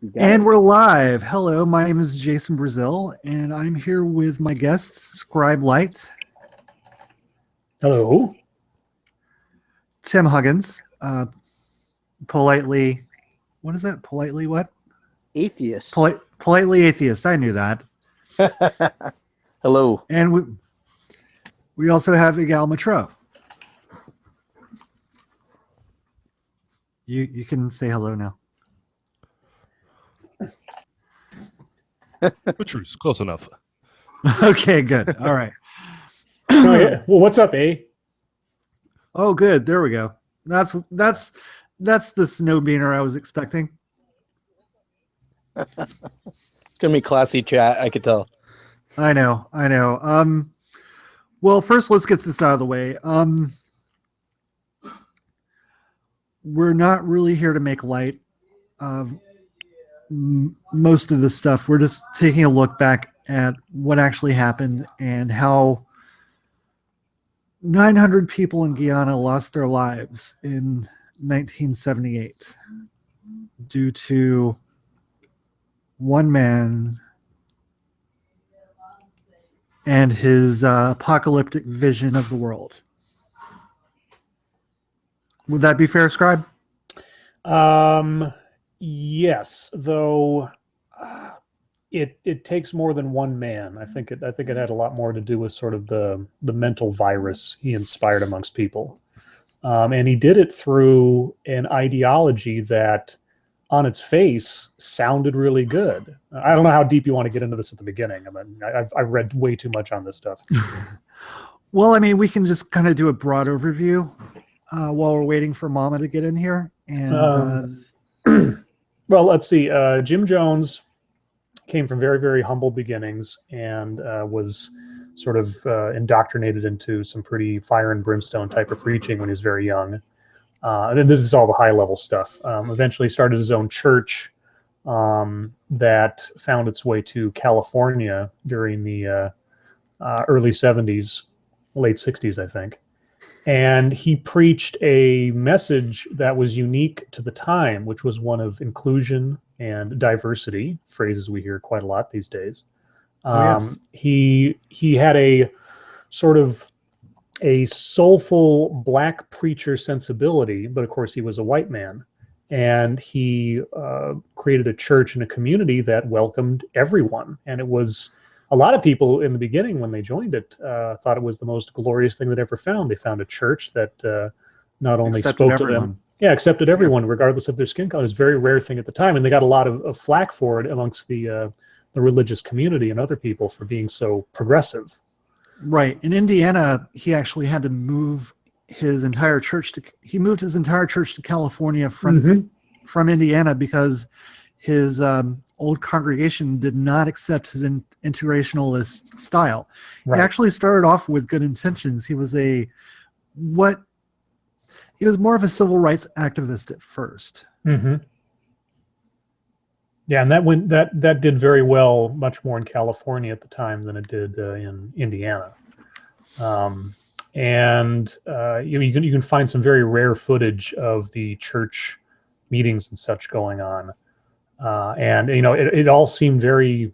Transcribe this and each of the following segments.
And we're live. Hello, my name is Jason Brazil, and I'm here with my guest, Scribe Light. Hello. Tim Huggins. Politely, what is that? Politely what? Atheist. Politely atheist. I knew that. Hello. And we also have Igal Matro. You can say hello now. Patrice, close enough. Okay, good. All right. Oh, yeah. Well, what's up, A? Oh, good. There we go. That's the snow beaner I was expecting. Gonna be classy chat, I could tell. I know. Well, first let's get this out of the way. We're not really here to make light of most of the stuff. We're just taking a look back at what actually happened and how 900 people in Guyana lost their lives in 1978 due to one man and his apocalyptic vision of the world. Would that be fair, Scribe? Yes, though it takes more than one man. I think it had a lot more to do with sort of the mental virus he inspired amongst people, and he did it through an ideology that, on its face, sounded really good. I don't know how deep you want to get into this at the beginning. I mean, I've read way too much on this stuff. Well, I mean, we can just kind of do a broad overview while we're waiting for Mama to get in here. And well, let's see. Jim Jones came from very, very humble beginnings and was sort of indoctrinated into some pretty fire and brimstone type of preaching when he was very young. And then this is all the high level stuff. Eventually started his own church that found its way to California during the early 70s, late 60s, I think. And he preached a message that was unique to the time, which was one of inclusion and diversity, phrases we hear quite a lot these days. Yes. He had a sort of a soulful black preacher sensibility, but of course he was a white man. And he created a church and a community that welcomed everyone. And it was... A lot of people in the beginning, when they joined it, thought it was the most glorious thing they'd ever found. They found a church that not only spoke to them, accepted everyone, regardless of their skin color. It was a very rare thing at the time, and they got a lot of flack for it amongst the religious community and other people for being so progressive. Right. In Indiana, he actually had to move his entire church to California from Indiana because his old congregation did not accept his integrationalist style. Right. He actually started off with good intentions. He was more of a civil rights activist at first. Mm-hmm. Yeah, and that did very well, much more in California at the time than it did in Indiana. And you can find some very rare footage of the church meetings and such going on. And it all seemed very,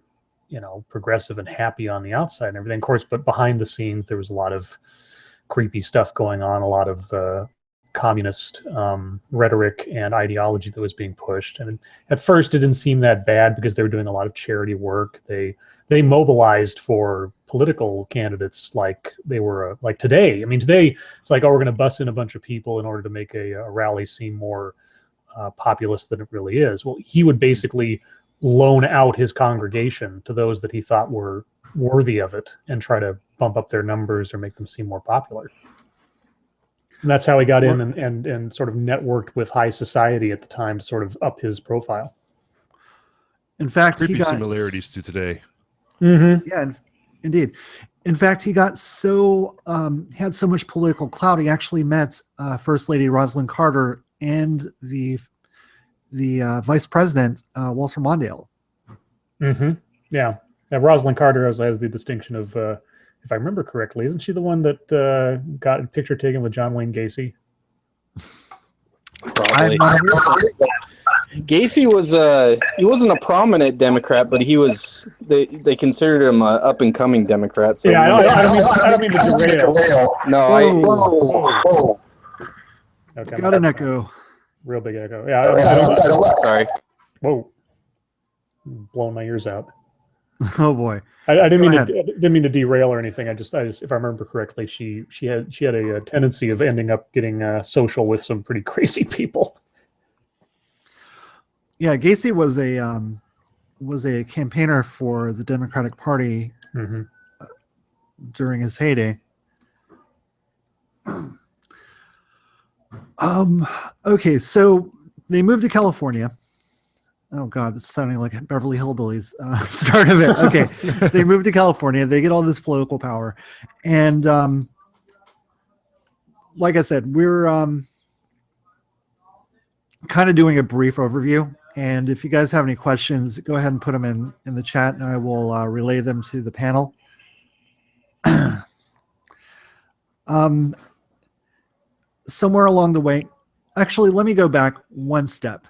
progressive and happy on the outside and everything, of course, but behind the scenes, there was a lot of creepy stuff going on, a lot of communist rhetoric and ideology that was being pushed. And at first it didn't seem that bad because they were doing a lot of charity work. They mobilized for political candidates like they were like today. I mean, today it's like, oh, we're going to bust in a bunch of people in order to make a rally seem more populist than it really is. Well, he would basically loan out his congregation to those that he thought were worthy of it and try to bump up their numbers or make them seem more popular. And that's how he got in and sort of networked with high society at the time to sort of up his profile. In fact, creepy similarities to today. Mm-hmm. Yeah, indeed. In fact, he got had so much political clout, he actually met First Lady Rosalind Carter and the Vice President, Walter Mondale. Mm-hmm. Yeah. Rosalind Carter has the distinction of, if I remember correctly, isn't she the one that got a picture taken with John Wayne Gacy? Probably. Gacy was he wasn't a prominent Democrat, but he was they considered him a up and coming Democrat. So Yeah, I don't mean to derail. no, Whoa. Okay, Got an echo. real big echo. Yeah, I don't. sorry. Whoa, blowing my ears out. Oh boy. I didn't Go mean ahead. to didn't mean to derail or anything. I just if I remember correctly, she had a tendency of ending up getting social with some pretty crazy people. Yeah, Gacy was a campaigner for the Democratic Party Mm-hmm. during his heyday. Okay, so they moved to California. Oh God, this is sounding like Beverly Hillbillies. Start of it. Okay, they moved to California. They get all this political power, and like I said, we're kind of doing a brief overview. And if you guys have any questions, go ahead and put them in the chat, and I will relay them to the panel. Somewhere along the way, actually, let me go back one step.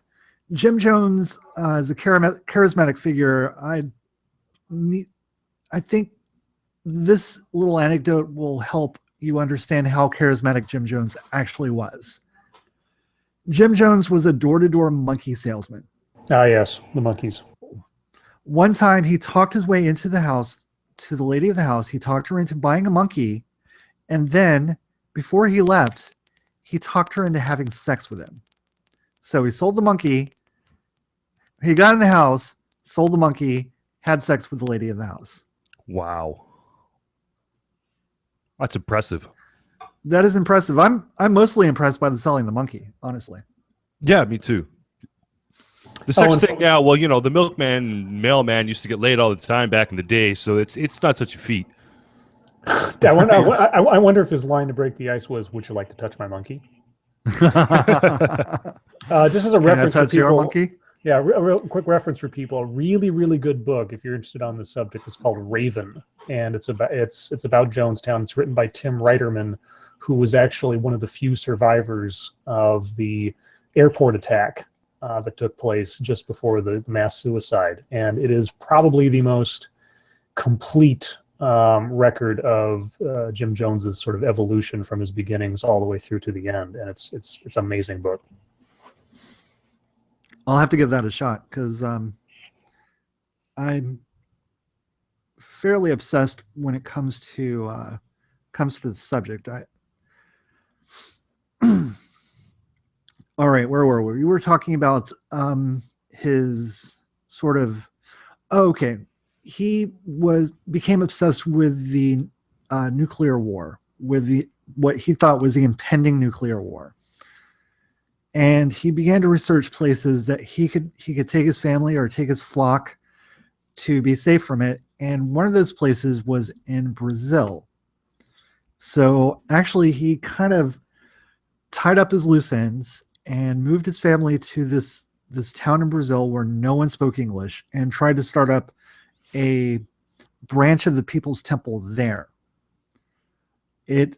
Jim Jones is a charismatic figure. I think this little anecdote will help you understand how charismatic Jim Jones actually was. Jim Jones was a door-to-door monkey salesman. Ah, yes, the monkeys. One time he talked his way into the house to the lady of the house. He talked her into buying a monkey. And then before he left, he talked her into having sex with him. So he sold the monkey. He got in the house, sold the monkey, had sex with the lady of the house. Wow. That's impressive. That is impressive. I'm mostly impressed by the selling the monkey, honestly. Yeah, me too. The sex thing now, well, you know, the milkman and mailman used to get laid all the time back in the day, so it's not such a feat. I wonder if his line to break the ice was, "Would you like to touch my monkey?" Just as a reference for people. Your monkey? Yeah, a real quick reference for people. A really, really good book, if you're interested on this subject, is called Raven, and it's about Jonestown. It's written by Tim Reiterman, who was actually one of the few survivors of the airport attack that took place just before the mass suicide, and it is probably the most complete record of Jim Jones's sort of evolution from his beginnings all the way through to the end, and it's an amazing book. I'll have to give that a shot because I'm fairly obsessed when it comes to the subject. All right, where were we? We were talking about his sort of. Oh, okay, he became obsessed with the nuclear war, with what he thought was the impending nuclear war. And he began to research places that he could take his family or take his flock to be safe from it. And one of those places was in Brazil. So actually, he kind of tied up his loose ends and moved his family to this town in Brazil where no one spoke English, and tried to start up a branch of the People's Temple there. It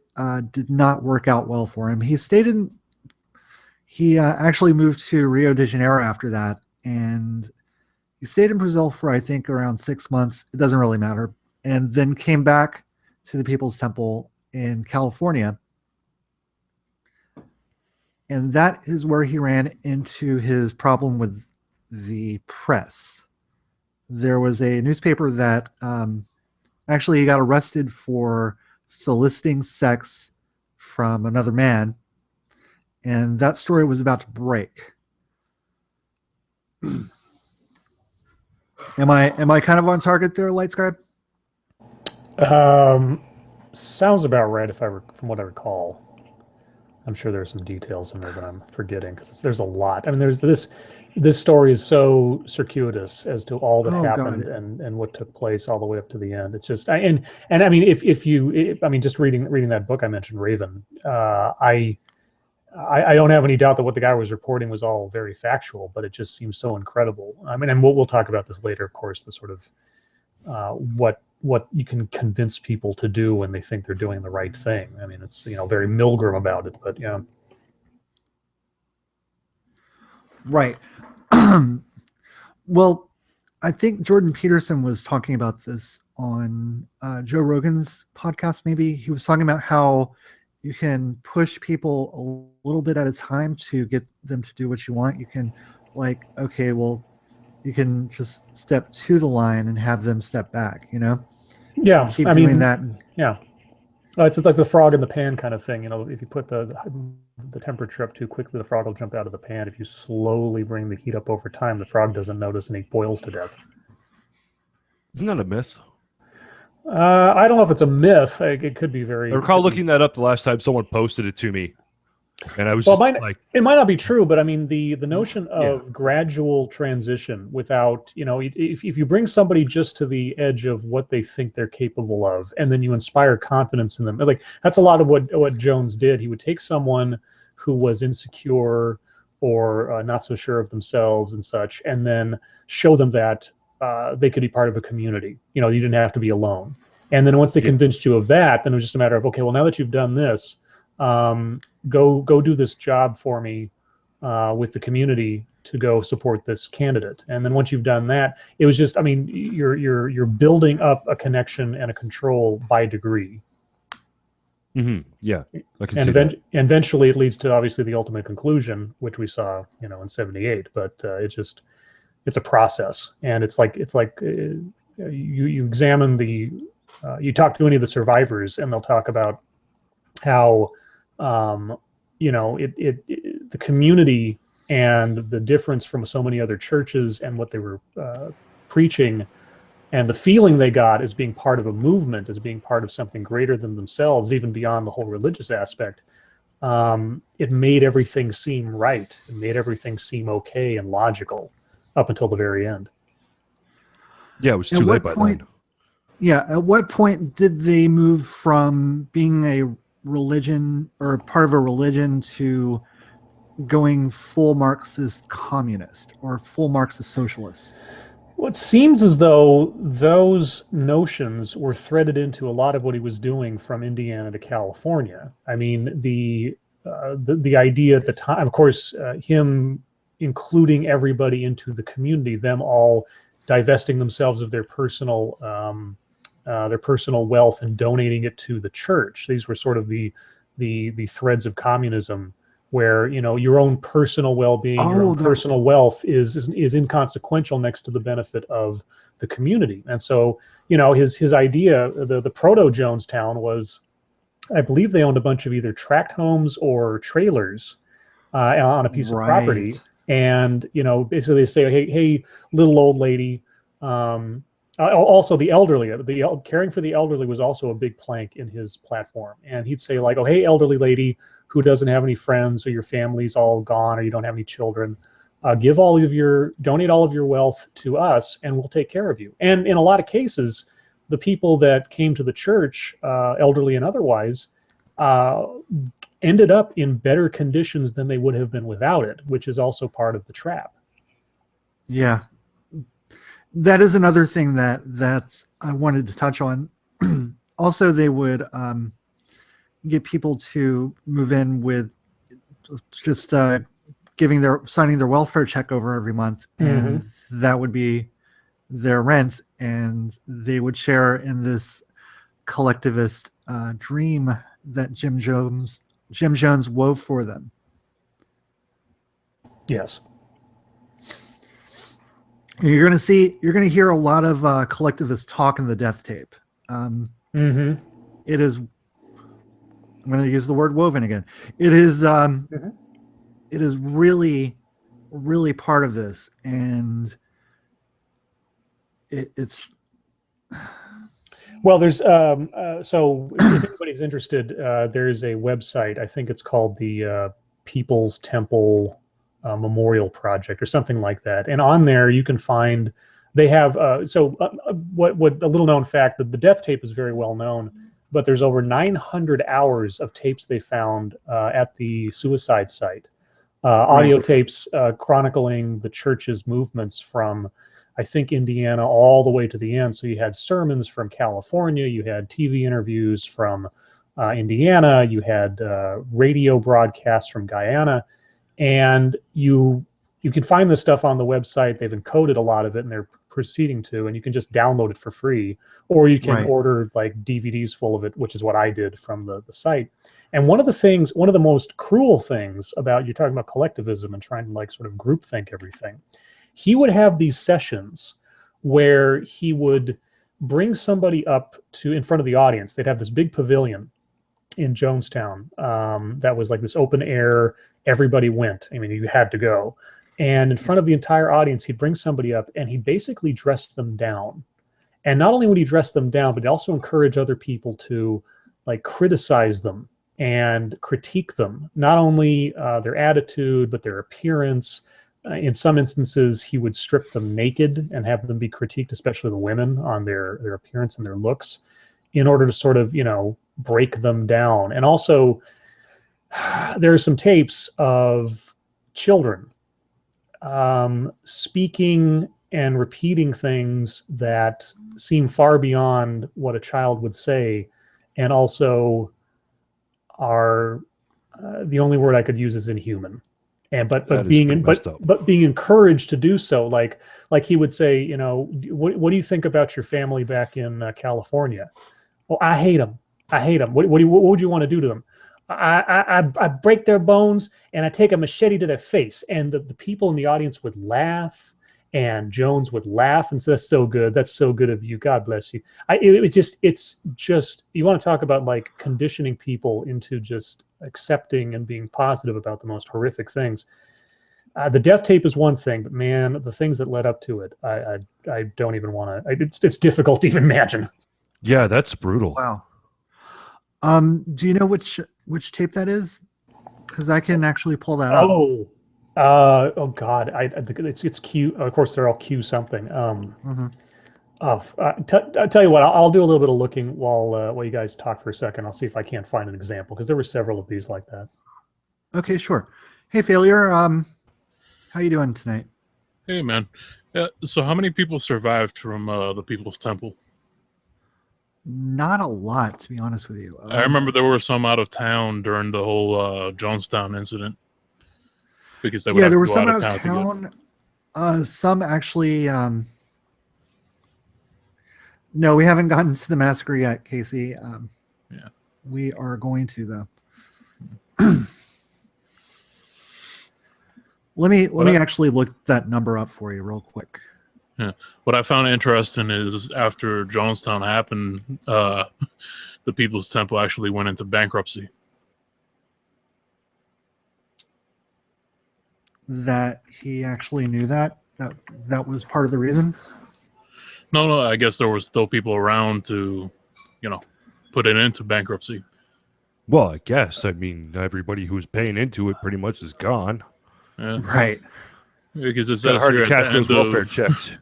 did not work out well for him. He actually moved to Rio de Janeiro after that, and he stayed in Brazil for, I think, around 6 months. It doesn't really matter. And then came back to the People's Temple in California. And that is where he ran into his problem with the press. There was a newspaper that actually he got arrested for soliciting sex from another man. And that story was about to break. Am I kind of on target there, Lightscribe? Sounds about right from what I recall. I'm sure there's some details in there that I'm forgetting because there's a lot. I mean, there's this story is so circuitous as to all that happened and what took place all the way up to the end. It's just and I mean I mean just reading that book I mentioned, Raven, I don't have any doubt that what the guy was reporting was all very factual, but it just seems so incredible. I mean, and we'll talk about this later, of course, the sort of what you can convince people to do when they think they're doing the right thing. I mean, it's, very Milgram about it, but yeah. Right. Well, I think Jordan Peterson was talking about this on Joe Rogan's podcast. Maybe he was talking about how you can push people a little bit at a time to get them to do what you want. You can, like, okay, well, you can just step to the line and have them step back. Yeah, Keep doing that. Yeah, it's like the frog in the pan kind of thing. If you put the temperature up too quickly, the frog will jump out of the pan. If you slowly bring the heat up over time, the frog doesn't notice and he boils to death. Isn't that a myth? I don't know if it's a myth. It could be very. I recall looking that up the last time someone posted it to me, and I was Well, like, it might not be true, but I mean the notion of gradual transition without, if you bring somebody just to the edge of what they think they're capable of, and then you inspire confidence in them, like that's a lot of what Jones did. He would take someone who was insecure or not so sure of themselves and such, and then show them that they could be part of a community. You didn't have to be alone. And then once they convinced you of that, then it was just a matter of, okay, well, now that you've done this, go do this job for me with the community to go support this candidate. And then once you've done that, it was just, you're building up a connection and a control by degree. mm-hmm. Yeah, I can and see that. eventually it leads to obviously the ultimate conclusion, which we saw, in '78. But it's a process, and it's like you examine you talk to any of the survivors, and they'll talk about how the community and the difference from so many other churches and what they were preaching, and the feeling they got as being part of a movement, as being part of something greater than themselves, even beyond the whole religious aspect. It made everything seem right. It made everything seem okay and logical up until the very end. Yeah, it was too late by then. Yeah, at what point did they move from being a religion or part of a religion to going full Marxist communist or full Marxist socialist? Well, it seems as though those notions were threaded into a lot of what he was doing from Indiana to California. I mean, the idea at the time, of course, him including everybody into the community, them all divesting themselves of their personal wealth and donating it to the church. These were sort of the threads of communism, where your own personal well-being, your own personal wealth is inconsequential next to the benefit of the community. And so his idea, the proto Jonestown, was, I believe they owned a bunch of either tract homes or trailers on a piece of property. And, basically they say, hey, little old lady. Also the elderly, caring for the elderly was also a big plank in his platform. And he'd say like, oh, hey, elderly lady who doesn't have any friends, or your family's all gone, or you don't have any children, donate all of your wealth to us and we'll take care of you. And in a lot of cases, the people that came to the church, elderly and otherwise, ended up in better conditions than they would have been without it, which is also part of the trap. Yeah. That is another thing that I wanted to touch on. Also, they would get people to move in with just signing their welfare check over every month, and that would be their rent, and they would share in this collectivist dream that Jim Jones wove for them. Yes. You're going to hear a lot of collectivist talk in the death tape. It is, I'm going to use the word woven again. It is really, really part of this. And it's, well, there's so if anybody's interested, there's a website. I think it's called the People's Temple Memorial Project or something like that. And on there you can find, they have what a little known fact, that the death tape is very well known, but there's over 900 hours of tapes they found at the suicide site, audio tapes chronicling the church's movements from, I think, Indiana all the way to the end. So you had sermons from California, you had TV interviews from Indiana, you had radio broadcasts from Guyana, and you you can find this stuff on the website. They've encoded a lot of it, and they're proceeding to, and you can just download it for free, or you can order like DVDs full of it, which is what I did from the site. And one of the most cruel things about, you're talking about collectivism and trying to like sort of groupthink everything. He would have these sessions where he would bring somebody up to in front of the audience. They'd have this big pavilion in Jonestown that was like this open air. Everybody went. I mean, you had to go. And in front of the entire audience, he'd bring somebody up and he'd basically dress them down. And not only would he dress them down, but he'd also encourage other people to like criticize them and critique them, not only their attitude, but their appearance. In some instances, he would strip them naked and have them be critiqued, especially the women, on their appearance and their looks, in order to sort of, break them down. And also, there are some tapes of children speaking and repeating things that seem far beyond what a child would say, and also are the only word I could use is inhuman. And but being encouraged to do so, like he would say, what do you think about your family back in California? Oh, I hate them. I hate them. What would you want to do to them? I break their bones and I take a machete to their face. And the people in the audience would laugh, and Jones would laugh and say, "That's so good. That's so good of you. God bless you." It's just you want to talk about like conditioning people into just accepting and being positive about the most horrific things. The death tape is one thing, but man, the things that led up to it, I don't even want to. It's difficult to even imagine. Yeah, that's brutal. Wow. Do you know which tape that is? Because I can actually pull that up. Oh God, I think it's Q. Of course, they're all Q something. I'll tell you what, I'll do a little bit of looking while you guys talk for a second. I'll see if I can't find an example, because there were several of these like that. Okay, sure. Hey, Failure. How you doing tonight? Hey, man. So how many people survived from the People's Temple? Not a lot, to be honest with you. I remember there were some out of town during the whole Jonestown incident, because they would have there to were go some out out of town. Some actually. No, we haven't gotten to the massacre yet, Casey. Yeah, we are going to though. Let me actually look that number up for you real quick. Yeah. What I found interesting is after Jonestown happened, the People's Temple actually went into bankruptcy. That he actually knew that was part of the reason. No, I guess there were still people around to, put it into bankruptcy. Well, I guess. I mean, everybody who's paying into it pretty much is gone. Yeah. Right. Because it's hard to cash those welfare checks.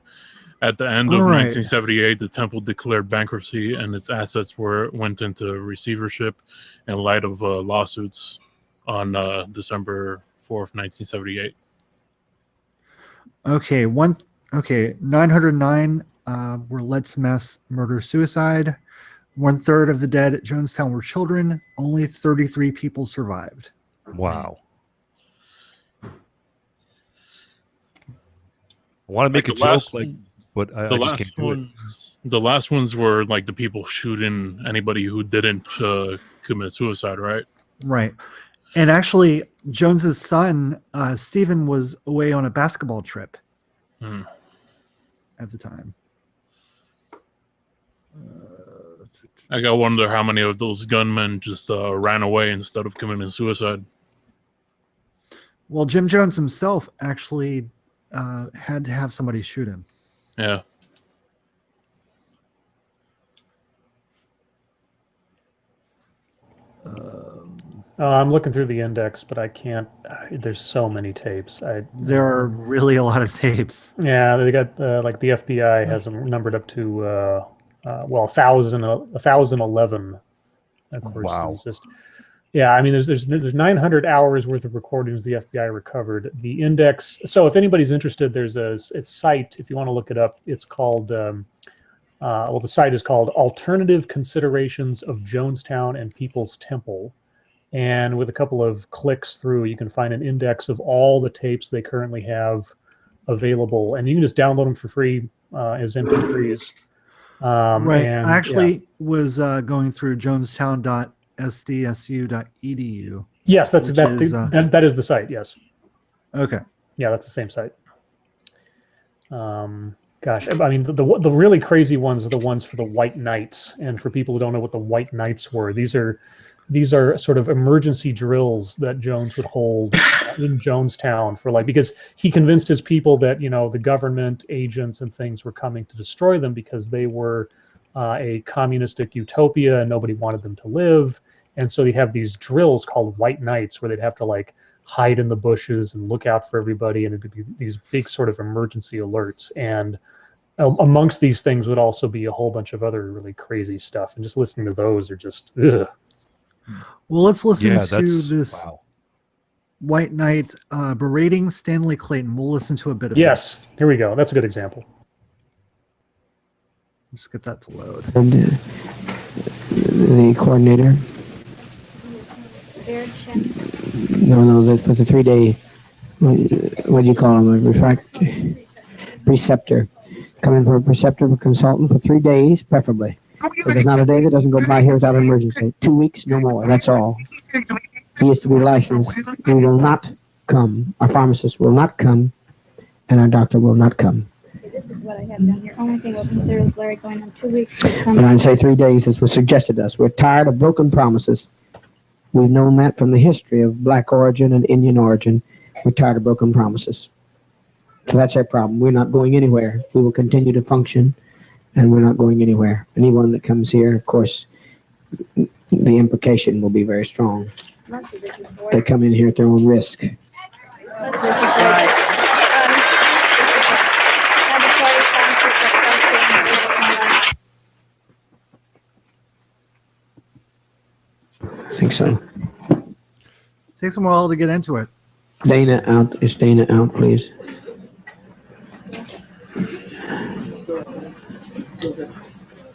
At the end of 1978, the temple declared bankruptcy, and its assets went into receivership in light of lawsuits on December 4th, 1978. Okay, 909 were led to mass murder-suicide. 1/3 of the dead at Jonestown were children. Only 33 people survived. Wow. I want to make a joke, but I just can't do it. The last ones were like the people shooting anybody who didn't commit suicide, right? Right. And actually, Jones's son, Stephen, was away on a basketball trip at the time. I gotta wonder how many of those gunmen just ran away instead of committing suicide. Well, Jim Jones himself actually had to have somebody shoot him. Yeah. I'm looking through the index, but I can't. There's so many tapes. There are really a lot of tapes. Yeah, they got like the FBI has them numbered up to 1,011. Of course, wow. Yeah, I mean, there's 900 hours worth of recordings the FBI recovered. The index. So if anybody's interested, there's a site if you want to look it up. It's called. The site is called Alternative Considerations of Jonestown and People's Temple. And with a couple of clicks through, you can find an index of all the tapes they currently have available, and you can just download them for free as MP3s. Right. And I actually was going through jonestown.sdsu.edu. Yes, that is the site. Yes. Okay. Yeah, that's the same site. Gosh, I mean, the really crazy ones are the ones for the White Knights. And for people who don't know what the White Knights were, these are sort of emergency drills that Jones would hold in Jonestown for, like, because he convinced his people that, you know, the government agents and things were coming to destroy them because they were a communistic utopia and nobody wanted them to live. And so they have these drills called White Knights where they'd have to like hide in the bushes and look out for everybody, and it'd be these big sort of emergency alerts. And amongst these things would also be a whole bunch of other really crazy stuff. And just listening to those are just ugh. Well, let's listen to this White Knight berating Stanley Clayton. We'll listen to a bit of it. Yes, here we go. That's a good example. Let's get that to load. And the coordinator. No, that's for the 3-day, what do you call him, a preceptor. Come in for a preceptor or consultant for 3 days, preferably. So there's not a day that doesn't go by here without an emergency. 2 weeks, no more, that's all. He is to be licensed. He will not come. Our pharmacist will not come, and our doctor will not come. This is what I have down here. Only thing open here is Larry going on 2 weeks. But I'd say 3 days, as was suggested to us. We're tired of broken promises. We've known that from the history of black origin and Indian origin. We're tired of broken promises. So that's our problem. We're not going anywhere. We will continue to function, and we're not going anywhere. Anyone that comes here, of course, the implication will be very strong. They come in here at their own risk. I think so. Takes them a while to get into it. Dana out. Is Dana out, please?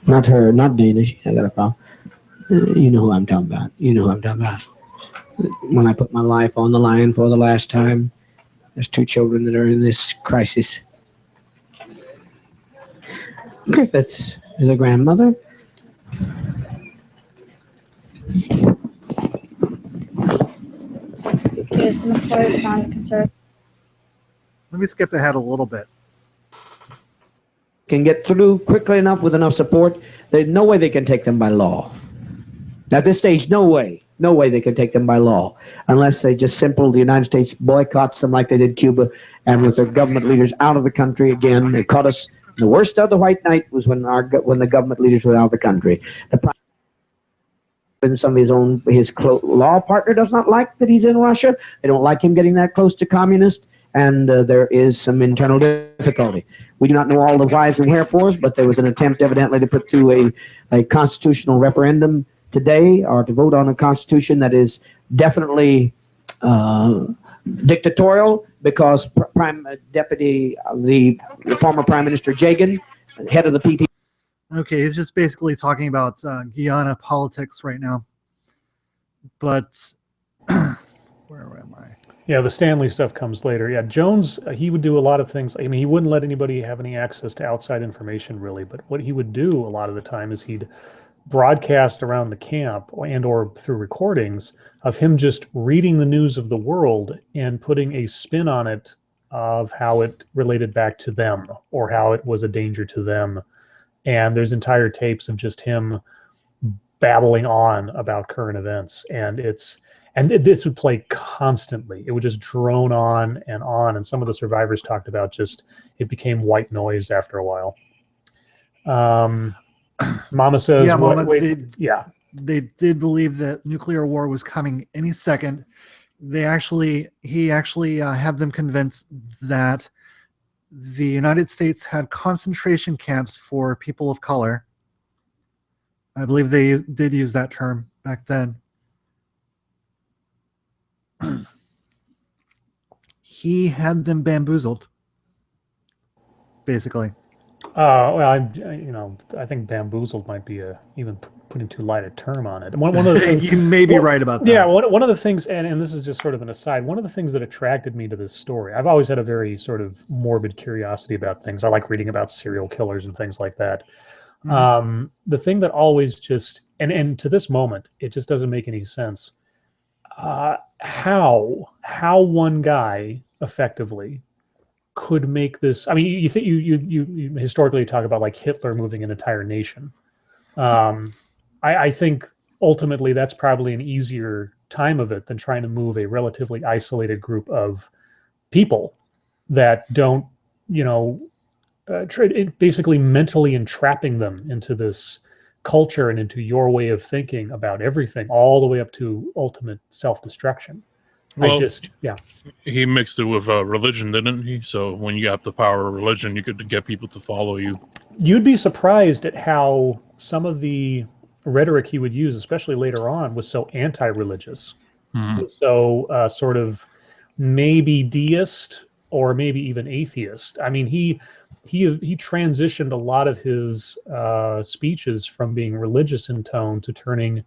Not her, not Dana. I got a file. You know who I'm talking about. You know who I'm talking about. When I put my life on the line for the last time, there's 2 children that are in this crisis. Griffiths is a grandmother. Let me skip ahead a little bit. Can get through quickly enough with enough support. There's no way they can take them by law. At this stage, no way they can take them by law, unless they just the United States boycotts them like they did Cuba, and with their government leaders out of the country again. They caught us. The worst of the White Knight was when the government leaders were out of the country. Some of his law partner does not like that he's in Russia. They don't like him getting that close to communist, and there is some internal difficulty. We do not know all the whys and wherefores, but there was an attempt evidently to put through a constitutional referendum today, or to vote on a constitution that is definitely dictatorial, because the former Prime Minister Jagan, head of the PP. Okay, he's just basically talking about Guyana politics right now. But where am I? Yeah, the Stanley stuff comes later. Yeah, Jones, he would do a lot of things. I mean, he wouldn't let anybody have any access to outside information, really. But what he would do a lot of the time is he'd broadcast around the camp or through recordings of him just reading the news of the world and putting a spin on it of how it related back to them or how it was a danger to them. And there's entire tapes of just him babbling on about current events. And this would play constantly. It would just drone on. And some of the survivors talked about it became white noise after a while. Mama says, yeah, Mama, they did believe that nuclear war was coming any second. He actually had them convinced that the United States had concentration camps for people of color. I believe they did use that term back then. He had them bamboozled, basically. Well, I think bamboozled might be a even putting too light a term on it. One of the things, you may be right about that. Yeah, one of the things, and this is just sort of an aside, one of the things that attracted me to this story, I've always had a very sort of morbid curiosity about things. I like reading about serial killers and things like that. The thing that always just, and to this moment, it just doesn't make any sense. How one guy effectively could make this. I mean, you think you historically talk about like Hitler moving an entire nation. I think ultimately that's probably an easier time of it than trying to move a relatively isolated group of people that don't, basically mentally entrapping them into this culture and into your way of thinking about everything, all the way up to ultimate self-destruction. Well, yeah. He mixed it with religion, didn't he? So when you have the power of religion, you could get people to follow you. You'd be surprised at how some of the rhetoric he would use, especially later on, was so anti-religious, so sort of maybe deist or maybe even atheist. I mean, he transitioned a lot of his speeches from being religious in tone to turning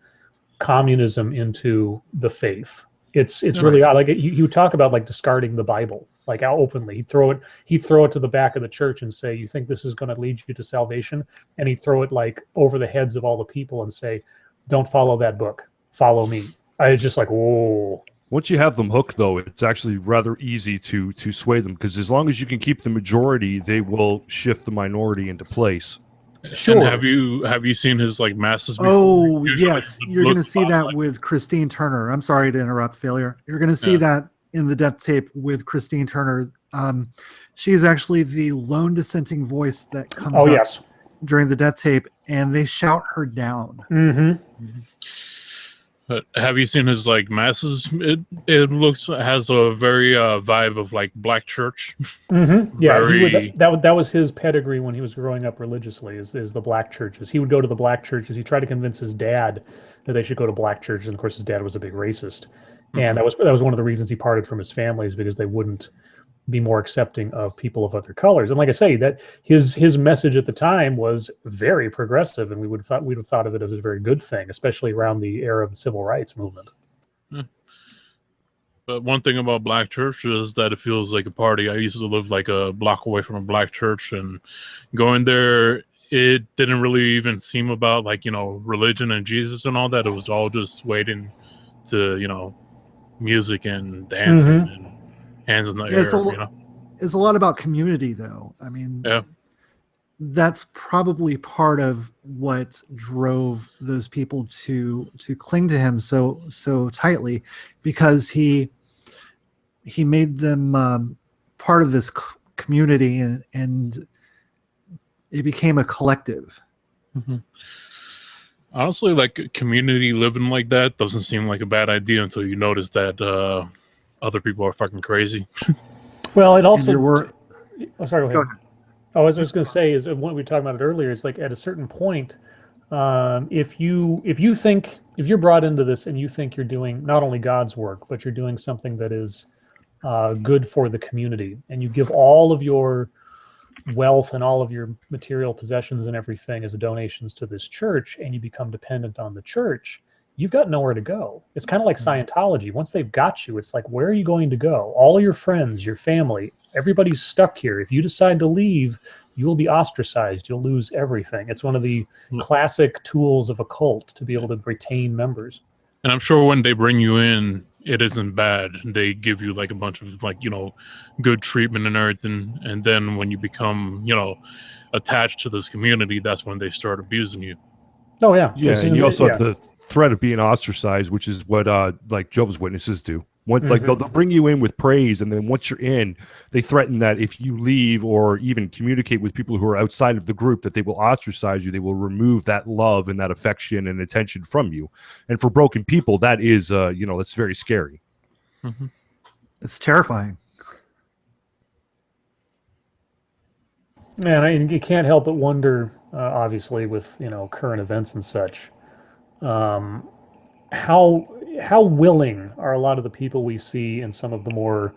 communism into the faith. It's really odd. Like he would talk about like discarding the Bible, like how openly he'd throw it to the back of the church and say, "You think this is going to lead you to salvation?" And he'd throw it like over the heads of all the people and say, "Don't follow that book. Follow me." I was just like, whoa. Once you have them hooked, though, it's actually rather easy to sway them, because as long as you can keep the majority, they will shift the minority into place. Sure. And have you seen his like masses before? Oh, yes. You're going to see that with Christine Turner. I'm sorry to interrupt, Failure. You're going to see that in the death tape with Christine Turner. She is actually the lone dissenting voice that comes up during the death tape, and they shout her down. But have you seen his like masses? It has a very vibe of like black church. Yeah, that was his pedigree when he was growing up religiously. Is the black churches? He would go to the black churches. He tried to convince his dad that they should go to black churches, and of course his dad was a big racist, and that was one of the reasons he parted from his family, is because they wouldn't be more accepting of people of other colors. And like I say, that his message at the time was very progressive, and we'd have thought of it as a very good thing, especially around the era of the civil rights movement. But one thing about black church is that it feels like a party. I used to live like a block away from a black church, and going there, it didn't really even seem about like, religion and Jesus and all that. It was all just waiting to, music and dancing and hands in the air. It's a lot about community, though. I mean, that's probably part of what drove those people to cling to him so tightly, because he made them part of this community, and it became a collective. Honestly, like community living like that doesn't seem like a bad idea until you notice that other people are fucking crazy. Well, it also. Sorry, go ahead. Oh, I was just going to say is what we were talking about it earlier. It's like at a certain point, if you're brought into this and you think you're doing not only God's work, but you're doing something that is good for the community, and you give all of your wealth and all of your material possessions and everything as donations to this church, and you become dependent on the church, you've got nowhere to go. It's kind of like Scientology. Once they've got you, it's like, where are you going to go? All your friends, your family, everybody's stuck here. If you decide to leave, you will be ostracized. You'll lose everything. It's one of the classic tools of a cult to be able to retain members. And I'm sure when they bring you in, it isn't bad. They give you like a bunch of like, good treatment and everything. And then when you become, attached to this community, that's when they start abusing you. Oh, yeah. Yeah, and you also have the threat of being ostracized, which is what like Jehovah's Witnesses do. Like they'll bring you in with praise, and then once you're in, they threaten that if you leave or even communicate with people who are outside of the group, that they will ostracize you. They will remove that love and that affection and attention from you. And for broken people, that is, that's very scary. It's terrifying. Man, you can't help but wonder, obviously, with current events and such, how willing are a lot of the people we see in some of the more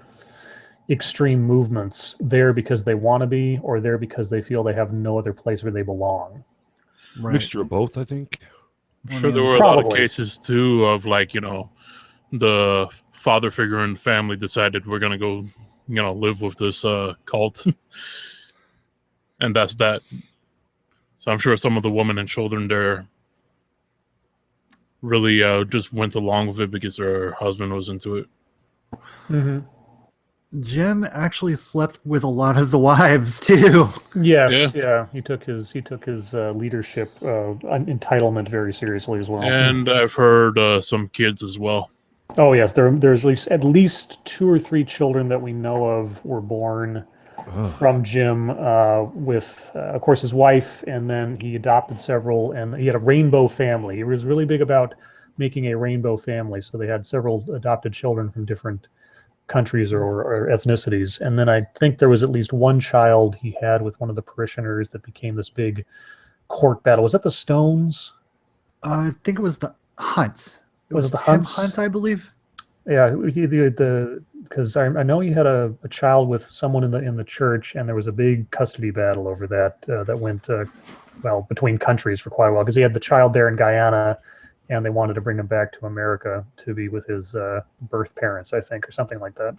extreme movements there because they want to be, or there because they feel they have no other place where they belong? Right. Mixture of both, I think. I'm sure there were a lot of cases too of like, the father figure in the family decided we're gonna go, live with this cult, and that's that. So I'm sure some of the women and children there really just went along with it because their husband was into it. Mm-hmm. Jim actually slept with a lot of the wives too. Yes, yeah. He took his leadership entitlement very seriously as well. And I've heard some kids as well. Oh yes, there's at least 2 or 3 children that we know of were born from Jim with, of course, his wife, and then he adopted several, and he had a rainbow family. He was really big about making a rainbow family, so they had several adopted children from different countries or ethnicities. And then I think there was at least one child he had with one of the parishioners that became this big court battle. Was that the Stones? I think it was the Hunt. Was it the Tim Hunts? Hunt, I believe. Yeah, because I know he had a child with someone in the church, and there was a big custody battle over that that went between countries for quite a while, because he had the child there in Guyana, and they wanted to bring him back to America to be with his birth parents, I think, or something like that.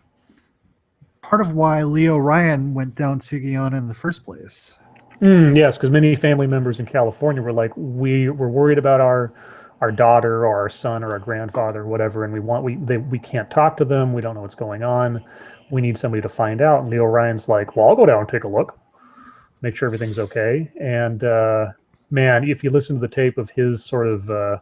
Part of why Leo Ryan went down to Guyana in the first place. Yes, because many family members in California were like, we were worried about our daughter or our son or our grandfather or whatever, and we can't talk to them. We don't know what's going on. We need somebody to find out. And Leo Ryan's like, well, I'll go down and take a look, make sure everything's okay. And man, if you listen to the tape of his sort of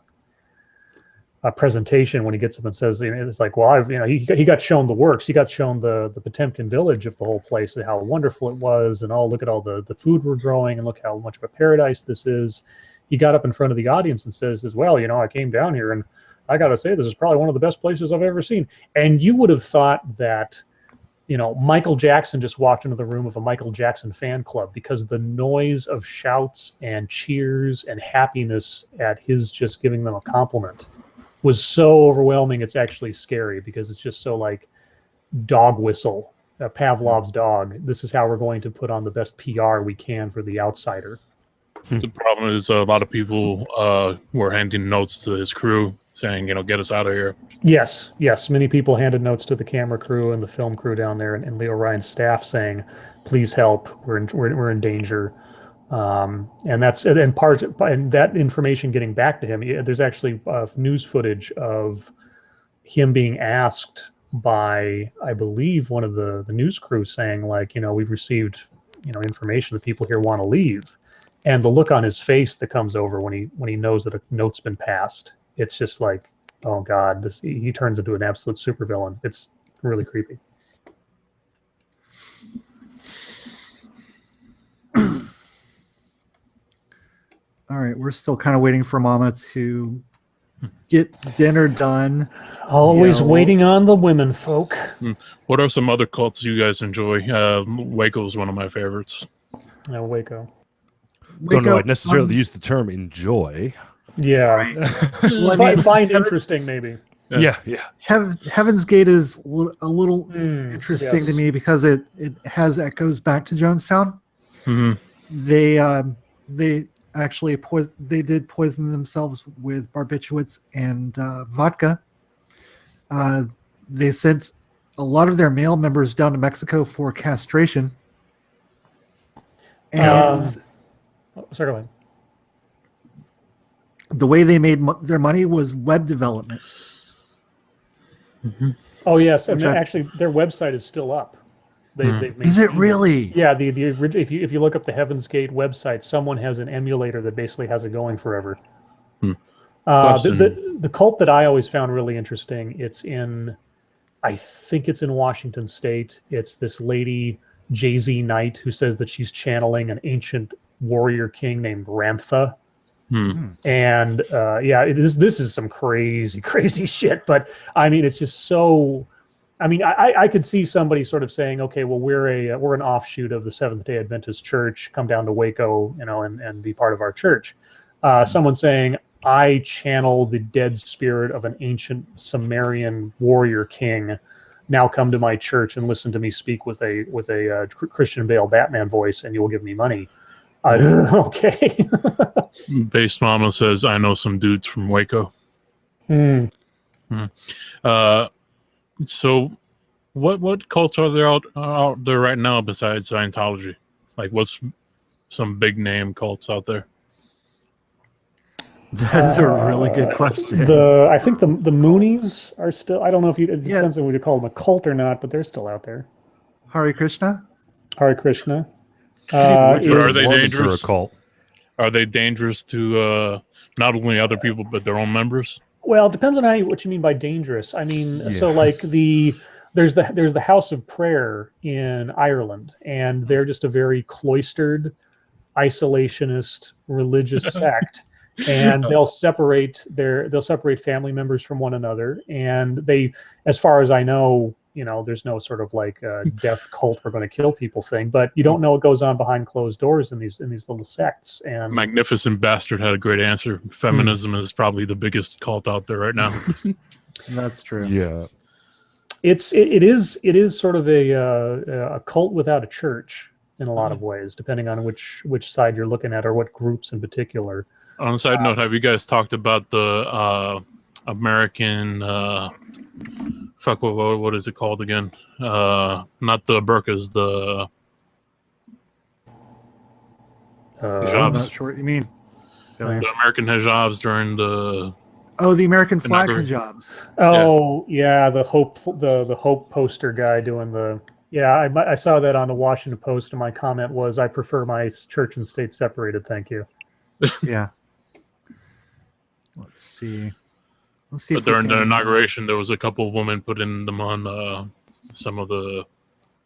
presentation when he gets up and says, it's like, well, he got shown the works. He got shown the Potemkin village of the whole place and how wonderful it was, and look at all the food we're growing, and look how much of a paradise this is. He got up in front of the audience and says, well, I came down here and I got to say, this is probably one of the best places I've ever seen. And you would have thought that, Michael Jackson just walked into the room of a Michael Jackson fan club, because the noise of shouts and cheers and happiness at his just giving them a compliment was so overwhelming. It's actually scary, because it's just so like dog whistle, Pavlov's dog. This is how we're going to put on the best PR we can for the outsider. The problem is a lot of people were handing notes to his crew saying, get us out of here. Yes. Many people handed notes to the camera crew and the film crew down there, and Leo Ryan's staff saying, please help. We're in danger. And that information getting back to him. There's actually news footage of him being asked by, I believe, one of the news crew saying, like, we've received, information that people here want to leave. And the look on his face that comes over when he knows that a note's been passed, it's just like, oh God, he turns into an absolute supervillain. It's really creepy. All right, we're still kind of waiting for Mama to get dinner done. Always waiting on the women folk. What are some other cults you guys enjoy? Waco is one of my favorites. Waco. Don't know I'd necessarily use the term enjoy. Yeah. Right. Find interesting, maybe. Yeah. Heaven's Gate is a little interesting to me, because it has echoes back to Jonestown. Mm-hmm. They actually they did poison themselves with barbiturates and vodka. They sent a lot of their male members down to Mexico for castration. And sorry, go ahead. The way they made their money was web development. Mm-hmm. Oh yes, and actually their website is still up. Is it really? Yeah, if you look up the Heaven's Gate website, someone has an emulator that basically has it going forever. The cult that I always found really interesting, I think it's in Washington State. It's this lady, Jay-Z Knight, who says that she's channeling an ancient warrior king named Ramtha. And this is some crazy shit. But I mean, it's just so. I mean, I could see somebody sort of saying, okay, well, we're an offshoot of the Seventh-day Adventist Church. Come down to Waco, and be part of our church. Someone saying, I channel the dead spirit of an ancient Sumerian warrior king. Now come to my church and listen to me speak with a Christian Bale Batman voice, and you will give me money. Okay. Base Mama says, I know some dudes from Waco. So what cults are there out there right now besides Scientology? Like, what's some big name cults out there? That's a really good question. I think the Moonies are still. I don't know if it depends on whether you call them a cult or not, but they're still out there. Hare Krishna. Hare Krishna. Are they dangerous? A cult? Are they dangerous to not only other people but their own members? Well, it depends on what you mean by dangerous. I mean, so like there's the House of Prayer in Ireland, and they're just a very cloistered, isolationist religious sect, and they'll separate family members from one another, and they, as far as I know, there's no sort of like death cult, we're going to kill people thing, but you don't know what goes on behind closed doors in these little sects. And Magnificent Bastard had a great answer. Feminism is probably the biggest cult out there right now. That's true. Yeah, it is sort of a cult without a church in a lot of ways, depending on which side you're looking at or what groups in particular. On a side note, have you guys talked about the American what is it called again? Not the burqas, the I'm hijabs. not sure what you mean. The American hijabs during the the American flag hijabs. Oh yeah, the hope poster guy doing the I saw that on the Washington Post, and my comment was, I prefer my church and state separated, thank you. Yeah. Let's see. But during the inauguration, there was a couple of women putting them on some of the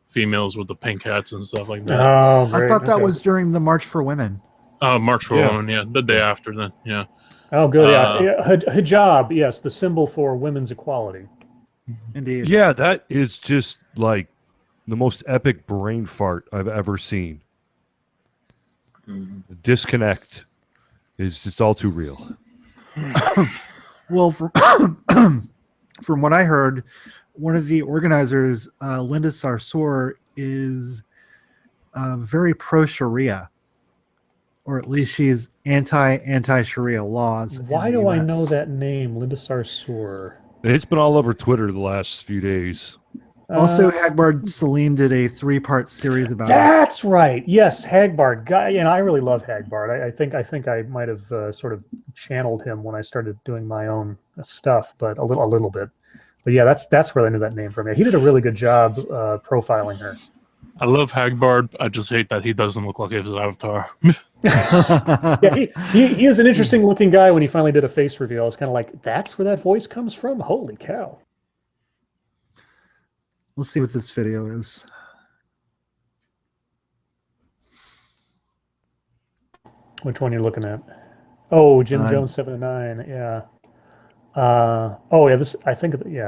females with the pink hats and stuff like that. Oh, I thought that was during the March for Women. March for Women, yeah. The day after then, yeah. Oh, good, hijab, yes, the symbol for women's equality. Indeed. Yeah, that is just like the most epic brain fart I've ever seen. The disconnect is just all too real. Well, from what I heard, one of the organizers, Linda Sarsour, is very pro-Sharia, or at least she's anti-Sharia laws. Why do I know that name, Linda Sarsour? It's been all over Twitter the last few days. Also, Hagbard Salim did a 3-part series about That's right. Yes, Hagbard. Guy, and I really love Hagbard. I think I might have sort of channeled him when I started doing my own stuff, but a little bit. But yeah, that's where I knew that name from. Yeah, he did a really good job profiling her. I love Hagbard. I just hate that he doesn't look like his avatar. Yeah, he is an interesting looking guy. When he finally did a face reveal, I was kind of like, that's where that voice comes from? Holy cow. Let's see what this video is. Which one are you looking at? Oh, Jim Jones 7 to 9. Yeah.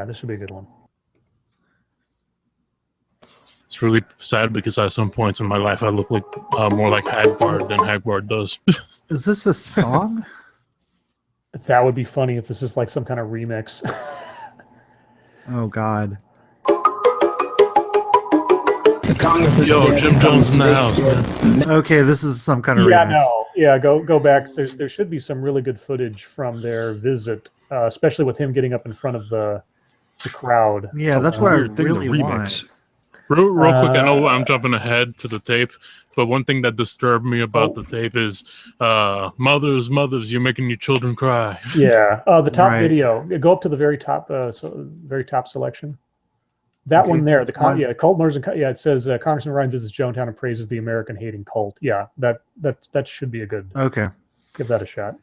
This should be a good one. It's really sad because at some points in my life I look like more like Hagbard than Hagbard does. Is this a song? That would be funny if this is like some kind of remix. Oh God. Yo, Jim Jones in the house, man. Okay, this is some kind of remix. Go back. There should be some really good footage from their visit, especially with him getting up in front of the crowd. Yeah, that's what I really want. Real quick, I know I'm jumping ahead to the tape, but one thing that disturbed me about the tape is mothers, you're making your children cry. Yeah, the top video. Go up to the very top selection. That one there, cult murders. It says Congressman Ryan visits Jonestown and praises the American-hating cult. Yeah, that should be a good. Okay, give that a shot.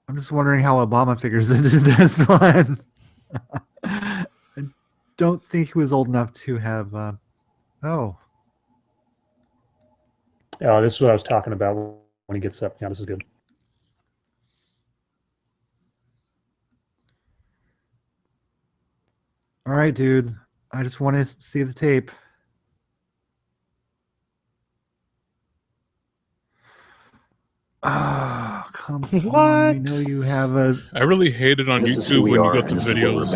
I'm just wondering how Obama figures into this one. I don't think he was old enough to have. Oh, this is what I was talking about when he gets up. Yeah, this is good. All right, dude. I just want to see the tape. Oh, come on. I know you have a... I really hate it on YouTube when you go to videos.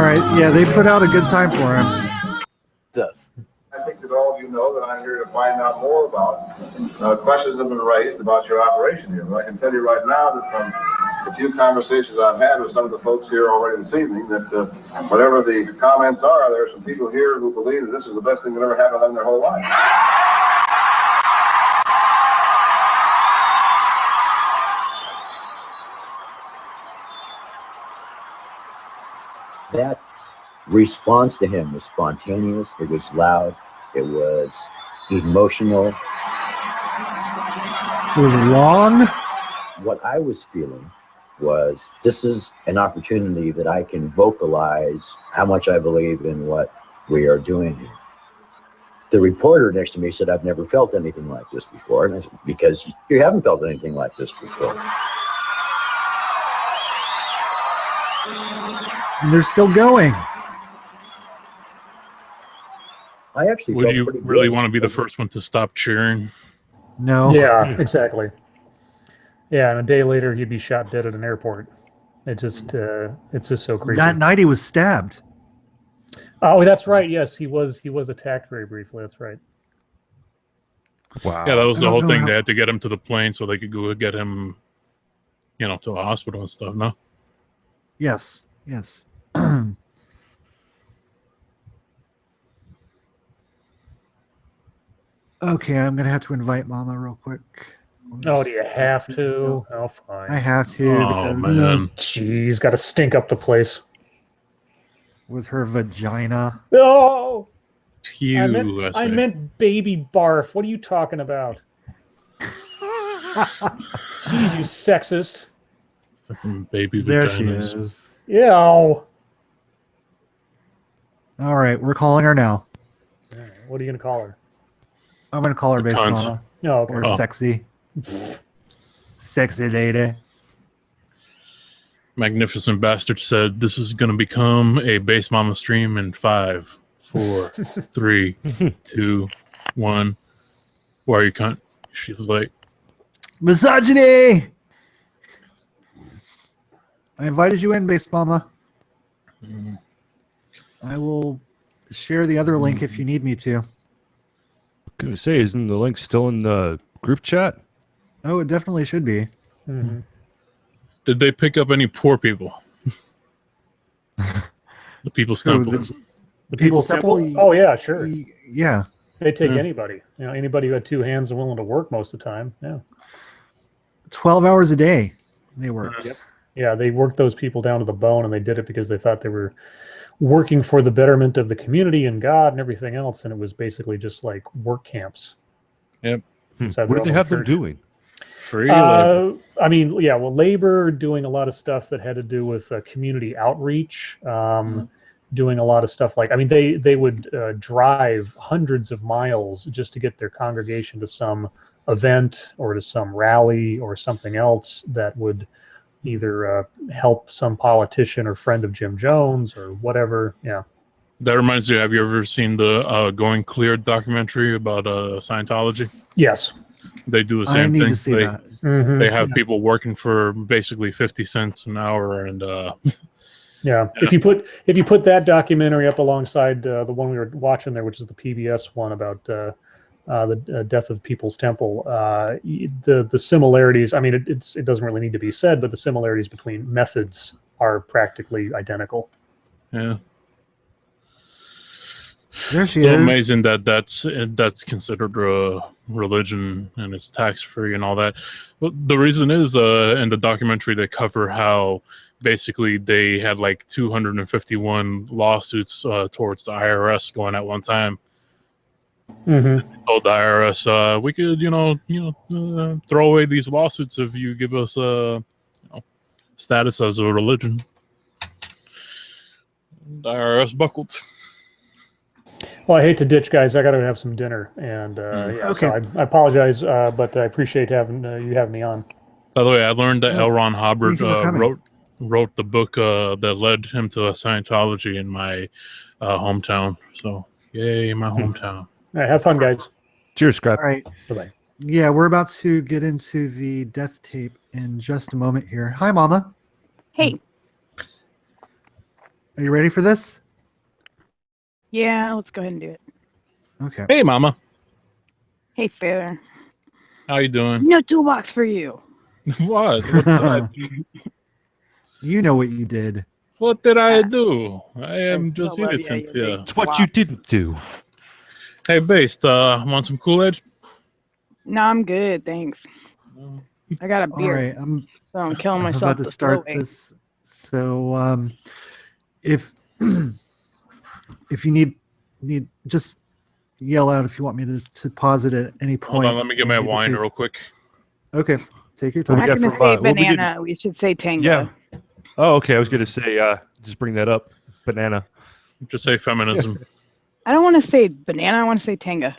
right. Yeah, they put out a good time for him. Does. I think that all of you know that I'm here to find out more about. Questions have been raised about your operation here, but I can tell you right now that from the few conversations I've had with some of the folks here already this evening, that whatever the comments are, there are some people here who believe that this is the best thing that ever happened to them in their whole life. That response to him was spontaneous. It was loud. It was emotional. It was long. What I was feeling was this is an opportunity that I can vocalize how much I believe in what we are doing here. The reporter next to me said, I've never felt anything like this before. And I said, because you haven't felt anything like this before. And they're still going. I actually Would you really want to be the first one to stop cheering? No. Yeah, exactly. Yeah, and a day later he'd be shot dead at an airport. It's just so crazy. That night he was stabbed. Oh, that's right. Yes, he was attacked very briefly. That's right. Wow. Yeah, that was the whole thing. how- They had to get him to the plane so they could go get him, to a hospital and stuff. No. Yes. Yes. Okay, I'm gonna have to invite Mama real quick. Oh, do you have to? Oh, fine. I have to. Oh because man. Jeez, got to stink up the place. with her vagina. Oh, Pew, I meant baby barf. What are you talking about? Jeez, you sexist. fucking baby There she vaginas. is. Ew. All All right, we're calling her now. right, what are you gonna call her? I'm gonna call her Base Cunt. Mama Oh, okay. or Oh. Sexy. Sexy lady. Magnificent Bastard said this is going to become a Base Mama stream in 5, 4, 3, 2, 1. Why are you cunt? She's like, Misogyny! I invited you in, Base Mama. I will share the other link if you need me to. Gonna say, isn't the link still in the group chat? Oh, it definitely should be. Mm-hmm. did they pick up any poor people? The People's Who, Temple. The People's Temple? Oh yeah, sure. Yeah. They take Yeah. anybody. Anybody who had two hands and willing to work most of the time. Yeah. 12 hours a day they worked. Yep. Yeah, they worked those people down to the bone, and they did it because they thought they were working for the betterment of the community and God and everything else. And it was basically just like work camps. Yep. Inside What their did they own have them church. doing? Free labor. I mean, yeah, well, labor, doing a lot of stuff that had to do with community outreach, doing a lot of stuff like, I mean, they would drive hundreds of miles just to get their congregation to some event or to some rally or something else that would either help some politician or friend of Jim Jones or whatever. Yeah. That reminds me, have you ever seen the Going Clear documentary about Scientology? Yes. They do the I same need thing. to see they, that. Mhm. they have people working for basically 50 cents an hour, and Yeah. If you put that documentary up alongside the one we were watching there, which is the PBS one about the death of People's Temple, the similarities. I mean, it doesn't really need to be said, but the similarities between methods are practically identical. yeah. There she So is. amazing that that's considered a religion and it's tax free and all that. Well, the reason is in the documentary they cover how basically they had like 251 lawsuits towards the IRS going at one time. Mm-hmm. Told the IRS, we could throw away these lawsuits if you give us status as a religion. The IRS buckled. Well, I hate to ditch, guys. I got to have some dinner, and yeah, Okay. so I apologize, but I appreciate having you having me on. By the way, I learned that Yeah. L. Ron Hubbard Thank you for coming. wrote the book that led him to Scientology in my hometown. So, yay, my hometown. All right, have fun, guys. Cheers, Scrap. All right. Bye-bye. Yeah, we're about to get into the death tape in just a moment here. Hi, Mama. Hey, Are you ready for this? Yeah, let's go ahead and do it. Okay. Hey, Mama. Hey, Fair. How you doing? No toolbox for you. What? What did I do? You know what you did. What did I do? I am just still love innocent you, you here. big It's what you didn't do. Hey, Based, want some Kool-Aid? No, I'm good, thanks. I got a All beer, right, so I'm killing I'm myself about to the start slow way. this. So, if if you need just yell out if you want me to pause it at any point. Hold on, let me get my wine real quick. Okay, take your What time. we I'm got not going to from, say what we banana. We should say tango. Yeah. Oh, okay. I was gonna say, just bring that up. Banana. Just say feminism. I don't want to say banana. I want to say tango.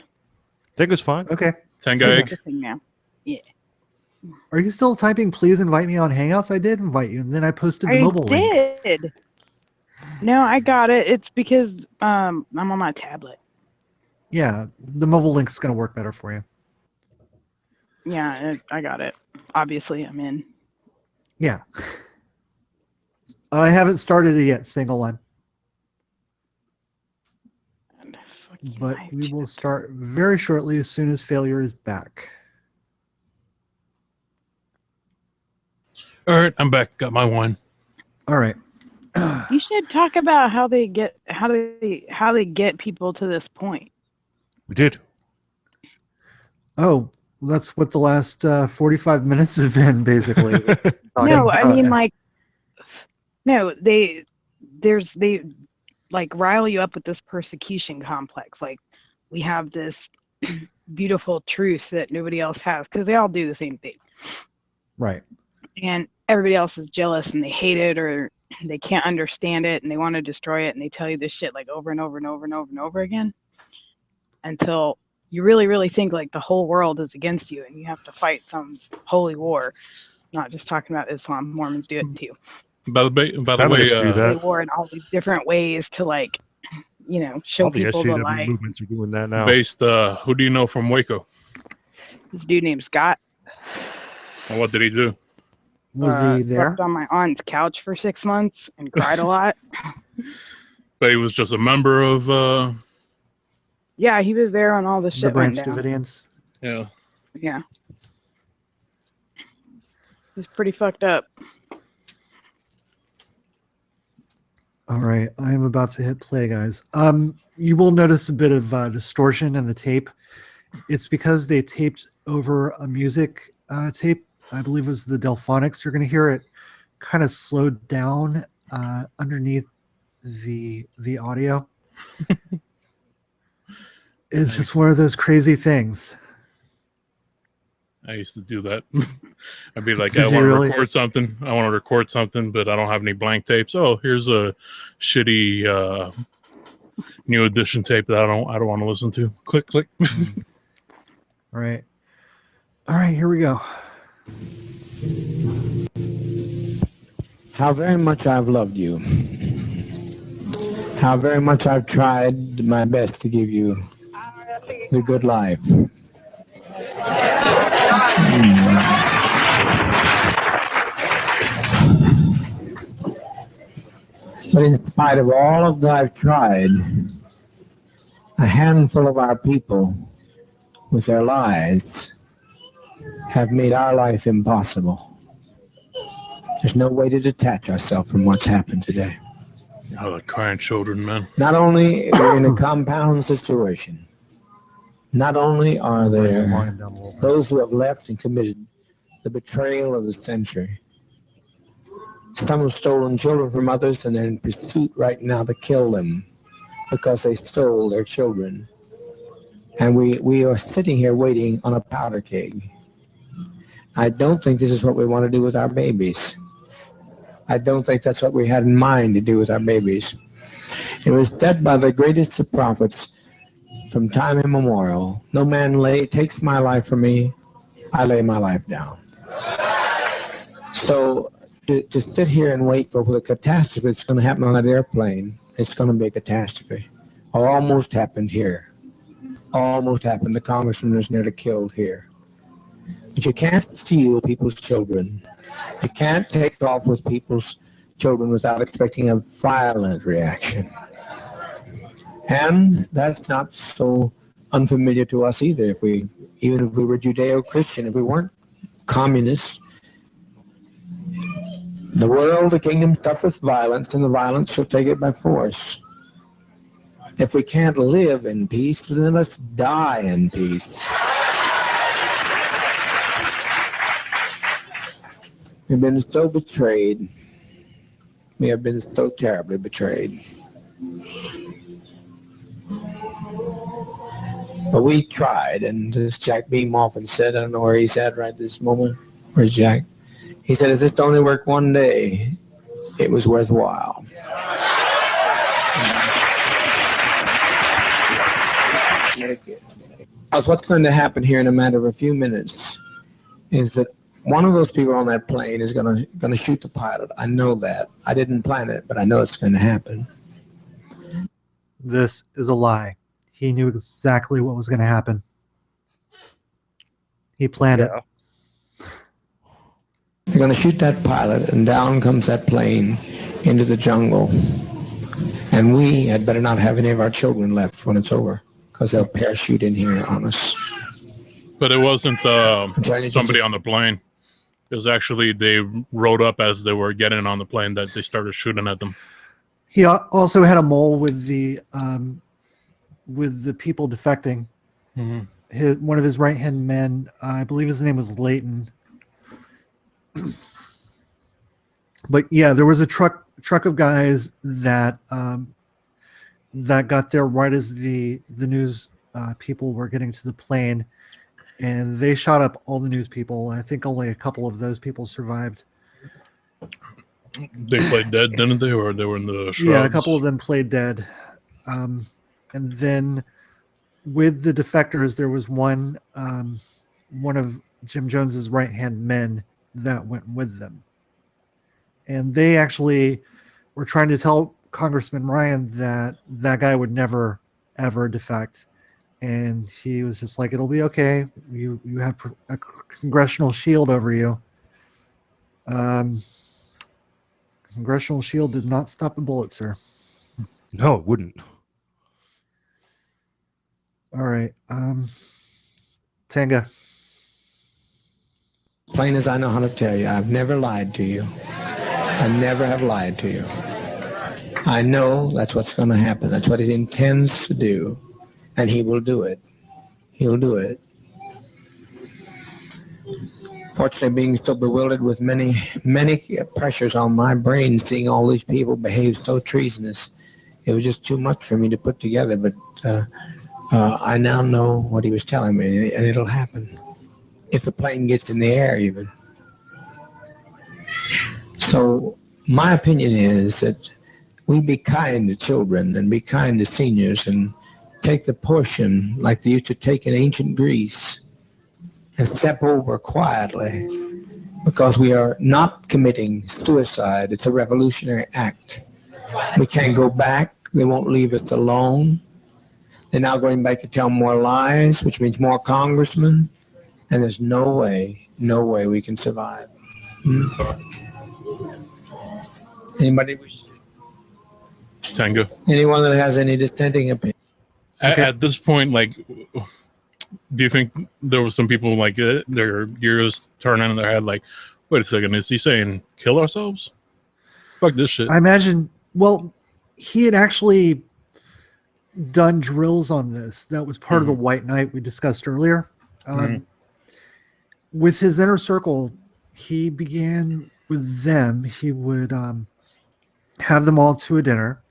Tango's fine. Okay. Tango Tango. egg. Good thing now. Yeah. Are you still typing? Please invite me on Hangouts. I did invite you, and then I posted the mobile link. did. No, I got it. It's because I'm on my tablet. Yeah, the mobile link's gonna work better for you. Yeah, I got it. Obviously, I'm in. Yeah. I haven't started it yet, single line. But we will start very shortly as soon as failure is back. All right, I'm back. Got my wine. All right. You should talk about how they get people to this point. We did. Oh, That's what the last 45 minutes have been, basically. no, I mean they like rile you up with this persecution complex. Like we have this beautiful truth that nobody else has because they all do the same thing. Right. And everybody else is jealous and they hate it or they can't understand it and they want to destroy it and they tell you this shit like over and over and over and over and over again until you really, really think like the whole world is against you and you have to fight some holy war. Not just talking about Islam, Mormons do it too. By the way, do that. Holy war in all these different ways to like, show All the people the SJW light. movements are doing that now. Based, who do you know from Waco? This dude named Scott. And what did he do? Was he there? Slept on my aunt's couch for 6 months and cried a lot. But he was just a member of. Yeah, he was there on all the shit The Branch went down. Davidians. Yeah. Yeah. He's pretty fucked up. All right, I am about to hit play, guys. You will notice a bit of distortion in the tape. It's because they taped over a music tape. I believe it was the Delphonics. You're going to hear it kind of slowed down underneath the audio. It's just one of those crazy things. I used to do that. I'd be like, Did I you want to really? record something. I want to record something, but I don't have any blank tapes. Oh, here's a shitty new edition tape that I don't want to listen to. Click, click. All right. All right, here we go. How very much I've loved you. How very much I've tried my best to give you the good life. But in spite of all of that I've tried, a handful of our people with their lies have made our life impossible. There's no way to detach ourselves from what's happened today. Oh, the crying children, man. Not only we're in a compound situation, not only are there those who have left and committed the betrayal of the century, some have stolen children from others and they're in pursuit right now to kill them because they stole their children. And we are sitting here waiting on a powder keg. I don't think this is what we want to do with our babies. I don't think that's what we had in mind to do with our babies. It was said by the greatest of prophets from time immemorial, no man takes my life from me, I lay my life down. So to sit here and wait for the catastrophe that's going to happen on that airplane, it's going to be a catastrophe. Almost happened here. Almost happened. The congressman was nearly killed here. But you can't steal people's children. You can't take off with people's children without expecting a violent reaction. And that's not so unfamiliar to us either. Even if we were Judeo-Christian, if we weren't communists, the world, the kingdom suffereth violence, and the violence shall take it by force. If we can't live in peace, then let's die in peace. We've been so betrayed. We have been so terribly betrayed. But we tried, and as Jack Beam often said, I don't know where he's at right this moment. Where's Jack? He said, if this only worked one day, it was worthwhile. What's going to happen here in a matter of a few minutes is that one of those people on that plane is going to shoot the pilot. I know that. I didn't plan it, but I know it's going to happen. This is a lie. He knew exactly what was going to happen. He planned it. They're going to shoot that pilot, and down comes that plane into the jungle. And we had better not have any of our children left when it's over, because they'll parachute in here on us. But it wasn't somebody on the plane. It was actually they rode up as they were getting on the plane that they started shooting at them. He also had a mole with the people defecting. Mm-hmm. One of his right-hand men, I believe his name was Leighton. But yeah, there was a truck of guys that got there right as the news people were getting to the plane, and they shot up all the news people. I think only a couple of those people survived. They played dead, didn't they? Or they were in the shrubs? Yeah, a couple of them played dead. And then with the defectors, there was one of Jim Jones's right-hand men that went with them. And they actually were trying to tell Congressman Ryan that that guy would never, ever defect. And he was just like, it'll be okay. You have a congressional shield over you. Congressional shield did not stop a bullet, sir. No, it wouldn't. All right. Tanga. Plain as I know how to tell you, I've never lied to you. I never have lied to you. I know that's what's going to happen. That's what he intends to do. And he will do it. He'll do it. Fortunately, being so bewildered with many, many pressures on my brain, seeing all these people behave so treasonous, it was just too much for me to put together. But I now know what he was telling me, and it'll happen. If the plane gets in the air, even. So my opinion is that we be kind to children and be kind to seniors and take the portion like they used to take in ancient Greece and step over quietly, because we are not committing suicide. It's a revolutionary act. We can't go back. They won't leave us alone. They're now going back to tell more lies, which means more congressmen, and there's no way we can survive. Anybody wish? Tango. Anyone that has any dissenting opinion? At this point, like, do you think there was some people like their gears turning in their head, like, wait a second, is he saying kill ourselves? Fuck this shit. I imagine, well, he had actually done drills on this. That was part of the White Knight we discussed earlier. With his inner circle, he began with them. He would have them all to a dinner,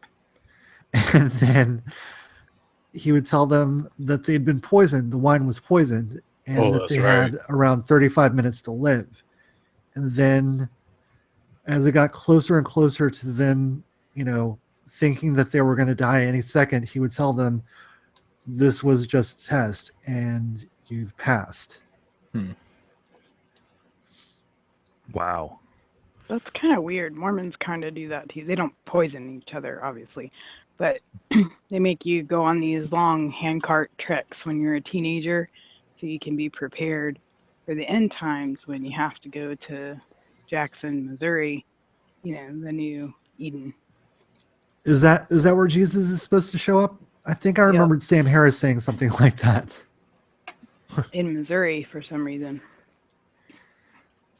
and then he would tell them that they'd been poisoned. The wine was poisoned, and that they had around 35 minutes to live. And then as it got closer and closer to them, thinking that they were going to die any second, he would tell them, this was just a test and you've passed. Wow. That's kind of weird. Mormons kind of do that too. They don't poison each other, obviously, but they make you go on these long handcart treks when you're a teenager so you can be prepared for the end times when you have to go to Jackson, Missouri, the new Eden. Is that where Jesus is supposed to show up? I think I remembered Sam Harris saying something like that. In Missouri, for some reason.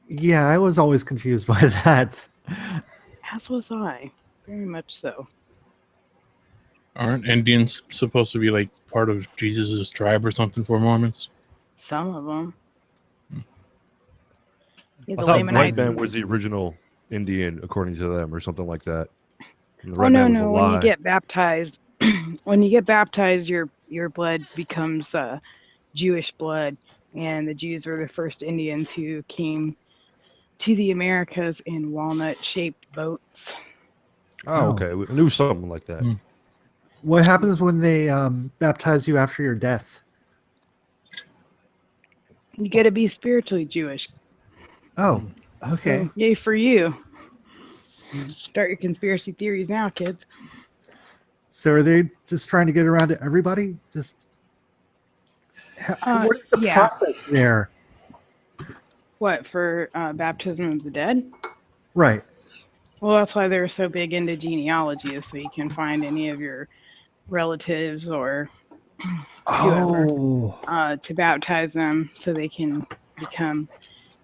Yeah, I was always confused by that. As was I. Very much so. Aren't Indians supposed to be like part of Jesus's tribe or something for Mormons? Some of them. Yeah, I the thought Lamanites. White Man was the original Indian, according to them, or something like that. And the Oh Red no, Man was a no! When lie. you get baptized, your blood becomes Jewish blood, and the Jews were the first Indians who came to the Americas in walnut-shaped boats. Oh, okay. We knew something like that. What happens when they baptize you after your death? You got to be spiritually Jewish. Oh, okay. So, yay for you! Start your conspiracy theories now, kids. So are they just trying to get around to everybody? Just what is the process there? What, for baptism of the dead? Right. Well, that's why they're so big into genealogy, is so you can find any of your relatives or whoever to baptize them so they can become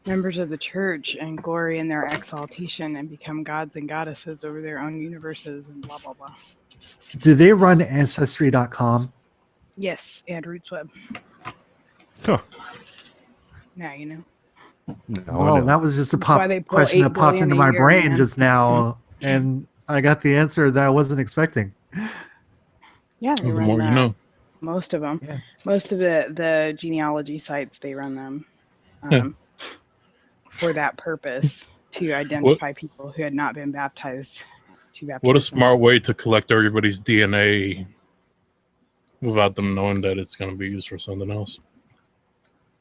members of the church and glory in their exaltation and become gods and goddesses over their own universes and blah, blah, blah. Do they run Ancestry.com? Yes, and RootsWeb. Huh. Now you know. Well, that was just a question that popped into my brain just now, and I got the answer that I wasn't expecting. Yeah, they The run more that. you know. Most of them. Yeah. Most of the genealogy sites, they run them for that purpose, to identify people who had not been baptized. What a smart way to collect everybody's DNA without them knowing that it's going to be used for something else.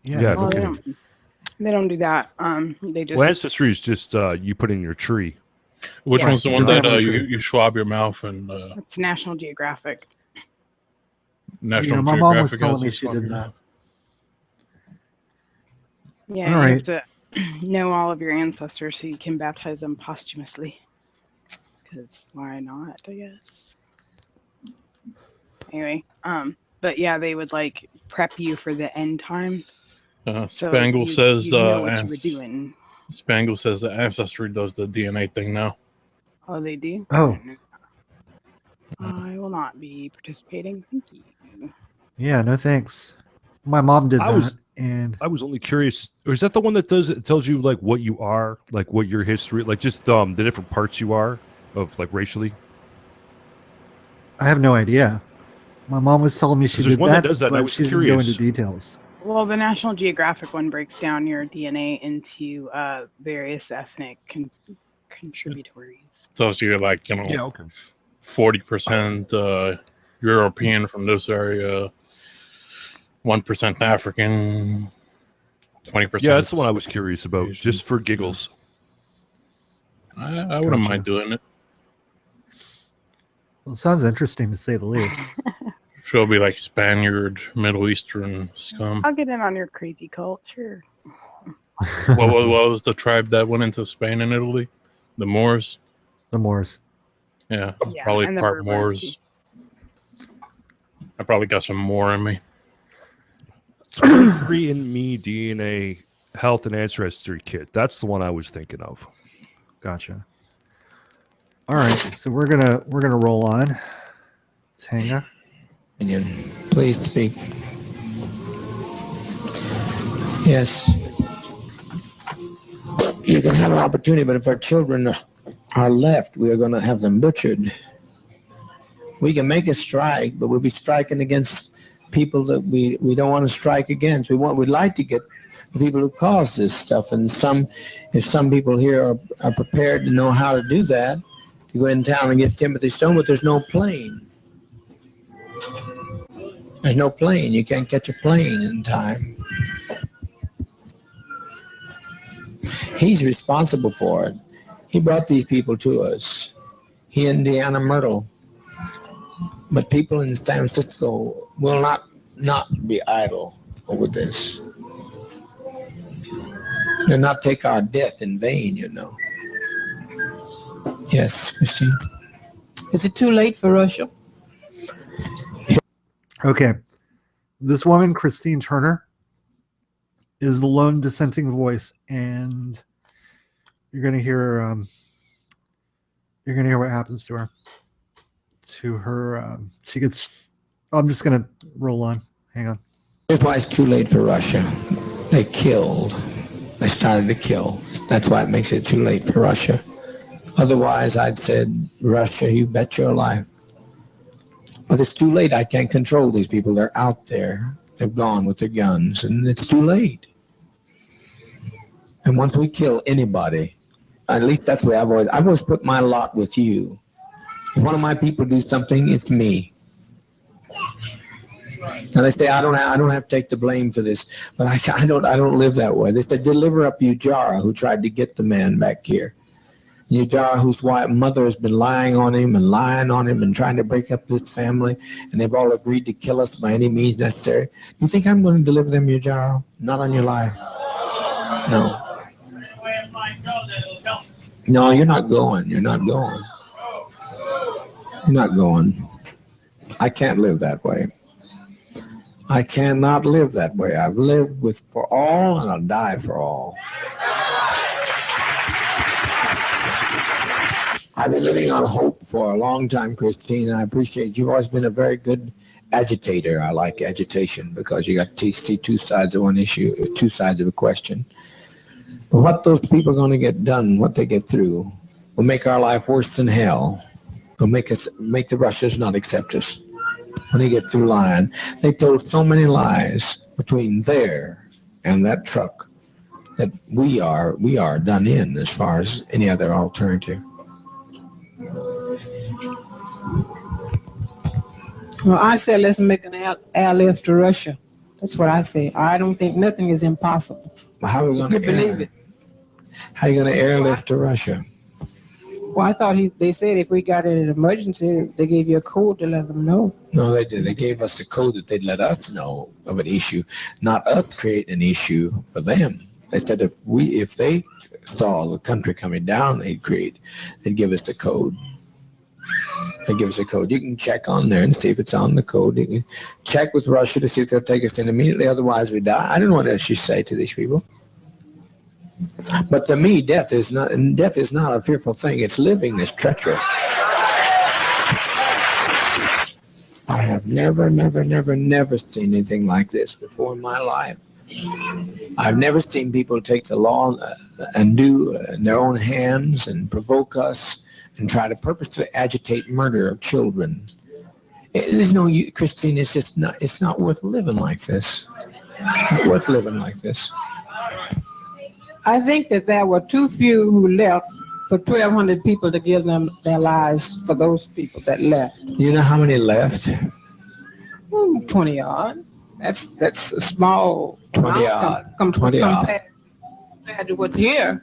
Yeah, well, they don't do that. They just. Well, Ancestry is just you put in your tree. Which one's the one that you swab your mouth and? It's National Geographic. National my Geographic mom was telling me she did that. Yeah, you have to know all of your ancestors so you can baptize them posthumously. Because why not, I guess. Anyway, but yeah, they would like prep you for the end times. Spangle says know what you were doing. Spangle says that Ancestry does the DNA thing now. Oh, they do? Oh. I will not be participating. Thank you. Yeah, no thanks. My mom did that. I was only curious. Or is that the one that tells you like what you are, like what your history, like just the different parts you are of like racially? I have no idea. My mom was telling me she did one that, that does that, but she didn't go into details. Well, the National Geographic one breaks down your DNA into various ethnic contributories. Tells you like 40% European from this area, 1% African, 20%. Yeah, that's the one I was curious about, just for giggles. I wouldn't mind doing it. Well, it sounds interesting to say the least. She'll be like Spaniard, Middle Eastern scum. I'll get in on your crazy culture. What was the tribe that went into Spain and Italy? The Moors? The Moors. Yeah, probably part Moors. I probably got some more in me. 23andMe DNA health and ancestry kit. That's the one I was thinking of. Gotcha. All right, so we're gonna roll on. Tanga. Please speak. Yes. You can have an opportunity, but if our children are left, we are going to have them butchered. We can make a strike, but we'll be striking against people that we don't want to strike against. We'd like to get the people who cause this stuff, and if some people here are prepared to know how to do that, to go in town and get Timothy Stone, but there's no plane. There's no plane. You can't catch a plane in time. He's responsible for it. He brought these people to us. He and Deanna Myrtle. But people in San Francisco will not be idle over this. They'll not take our death in vain, you know. Yes, Christine. Is it too late for Russia? Okay. This woman, Christine Turner, is the lone dissenting voice, and you're gonna hear what happens to her. She gets. I'm just gonna roll on. Hang on. Here's why it's too late for Russia. They killed. They started to kill. That's why it makes it too late for Russia. Otherwise, I'd said, Russia, you bet your life. But it's too late. I can't control these people. They're out there. They've gone with their guns, and it's too late. And once we kill anybody, at least that's the way I've always put my lot with you. If one of my people do something, it's me. Now they say I don't have to take the blame for this, but I don't live that way. They said deliver up Ujara, who tried to get the man back here. Ujara, whose mother has been lying on him and trying to break up this family, and they've all agreed to kill us by any means necessary. You think I'm going to deliver them, Ujara? Not on your life. No. No, you're not going. You're not going. You're not going. I can't live that way. I cannot live that way. I've lived for all, and I'll die for all. I've been living on hope for a long time, Christine, and I appreciate you've always been a very good agitator. I like agitation because you got to see two sides of one issue, two sides of a question. But what those people are going to get done, what they get through, will make our life worse than hell. Will make the Russians not accept us. When they get through lying, they told so many lies between there and that truck that we are done in as far as any other alternative. Well, I said let's make an airlift to Russia. That's what I say. I don't think nothing is impossible. How are we going to believe it? How are you going to airlift to Russia? Well, I thought they said if we got in an emergency, they gave you a code to let them know. No, they did. They gave us the code that they'd let us know of an issue, not us create an issue for them. They said if they saw the country coming down, they'd give us the code. They'd give us a code. You can check on there and see if it's on the code. You can check with Russia to see if they'll take us in immediately. Otherwise, we die. I don't know what else you say to these people. But to me, death is not a fearful thing. It's living that's treacherous. I have never seen anything like this before in my life. I've never seen people take the law and do in their own hands and provoke us and try to purposely agitate murder of children. There's no, Christine, it's not worth living like this. Not worth living like this. I think that there were too few who left for 1,200 people to give them their lives for those people that left. You know how many left? 20 odd. That's a small 20 odd. Compared to what's here.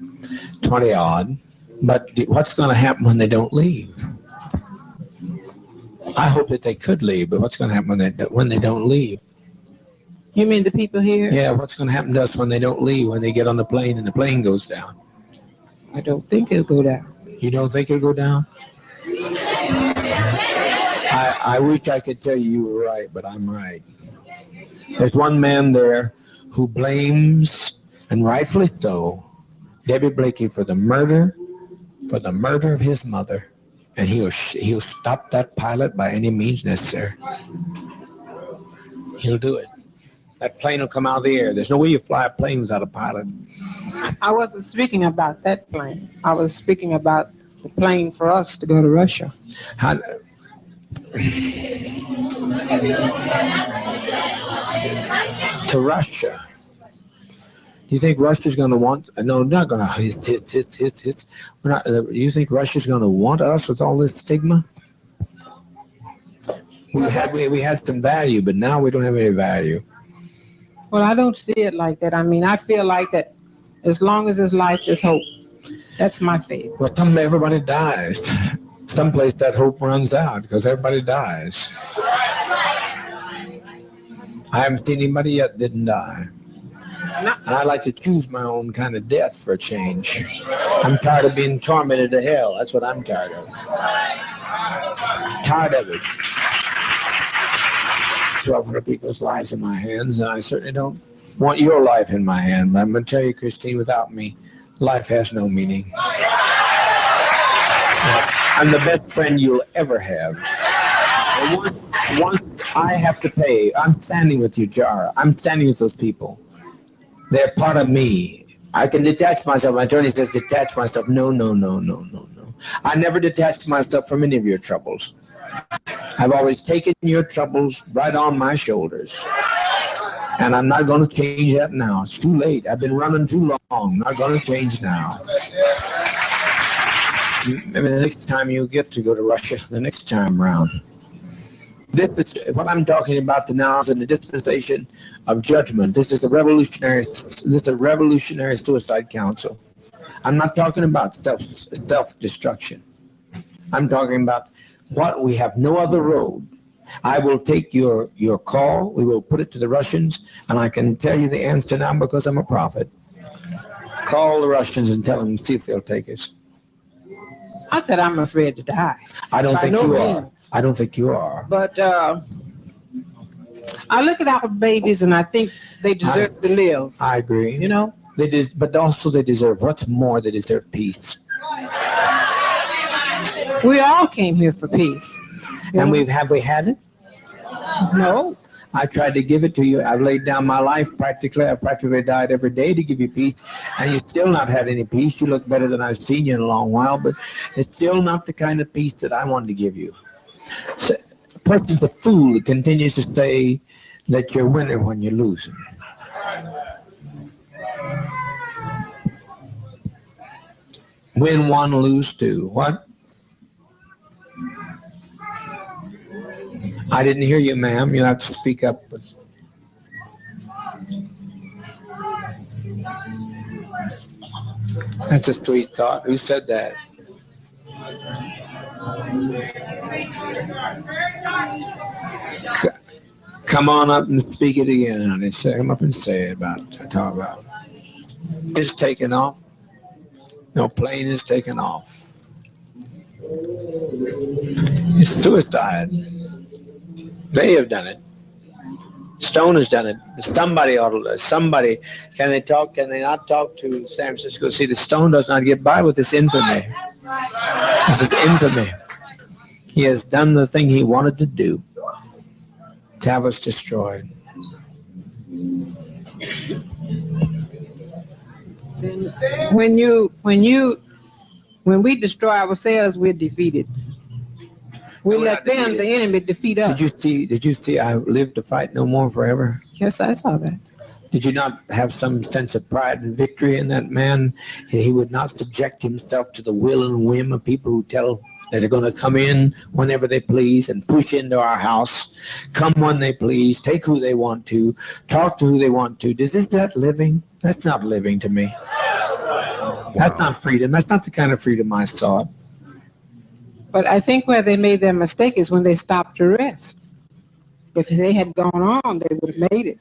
20 odd. But what's going to happen when they don't leave? I hope that they could leave, but what's going to happen when they don't leave? You mean the people here? Yeah, what's going to happen to us when they don't leave, when they get on the plane and the plane goes down? I don't think it'll go down. You don't think it'll go down? I wish I could tell you were right, but I'm right. There's one man there who blames, and rightfully so, Debbie Blakey for the murder of his mother, and he'll stop that pilot by any means necessary. He'll do it. That plane will come out of the air. There's no way you fly a plane without a pilot. I wasn't speaking about that plane. I was speaking about the plane for us to go to Russia. To Russia. Do you think Russia's going to want? No, not going to. We're not. You think Russia's going to want us with all this stigma? We had some value, but now we don't have any value. Well, I don't see it like that. I mean, I feel like that as long as there's life, there's hope. That's my faith. Well, everybody dies. Someplace that hope runs out because everybody dies. I haven't seen anybody yet that didn't die. And I like to choose my own kind of death for a change. I'm tired of being tormented to hell. That's what I'm tired of. Tired of it. 1,200 people's lives in my hands, and I certainly don't want your life in my hand. But I'm going to tell you, Christine, without me, life has no meaning. I'm the best friend you'll ever have. And once I have to pay, I'm standing with you, Jar. I'm standing with those people. They're part of me. I can detach myself. My attorney says detach myself. No. I never detached myself from any of your troubles. I've always taken your troubles right on my shoulders. And I'm not going to change that now. It's too late. I've been running too long. Not going to change now. Maybe the next time you get to go to Russia, the next time round. This is what I'm talking about now is in the dispensation of judgment. This is a revolutionary suicide council. I'm not talking about self-destruction. I'm talking about what we have no other road. I will take your call. We will put it to the Russians, and I can tell you the answer now because I'm a prophet. Call the Russians and tell them, see if they'll take us. I said I'm afraid to die. I don't think you are. I don't think you are. But I look at our babies and I think they deserve to live. I agree. You know? But also they deserve, what's more, they deserve peace. We all came here for peace. And have we had it? No. I tried to give it to you. I've laid down my life practically. I've practically died every day to give you peace. And you've still not had any peace. You look better than I've seen you in a long while, but it's still not the kind of peace that I wanted to give you. So, a person's a fool who continues to say that you're winning when you're losing. Win one, lose two. What? I didn't hear you, ma'am. You have to speak up. That's a sweet thought. Who said that? Come on up and speak it again, honey. Come up and say it talk about. It's taken off. No plane is taken off. It's suicide. They have done it. Stone has done it. Somebody ought to. Somebody. Can they talk? Can they not talk to San Francisco? See, the Stone does not get by with this infamy. This is infamy. He has done the thing he wanted to do. To have us destroyed. When we destroy ourselves, we're defeated. We let them, the enemy, defeat us. Did you see I live to fight no more forever? Yes, I saw that. Did you not have some sense of pride and victory in that man? He would not subject himself to the will and whim of people who tell that they're going to come in whenever they please and push into our house, come when they please, take who they want to, talk to who they want to. Is that living? That's not living to me. That's not freedom. That's not the kind of freedom I sought. But I think where they made their mistake is when they stopped to rest. If they had gone on, they would have made it.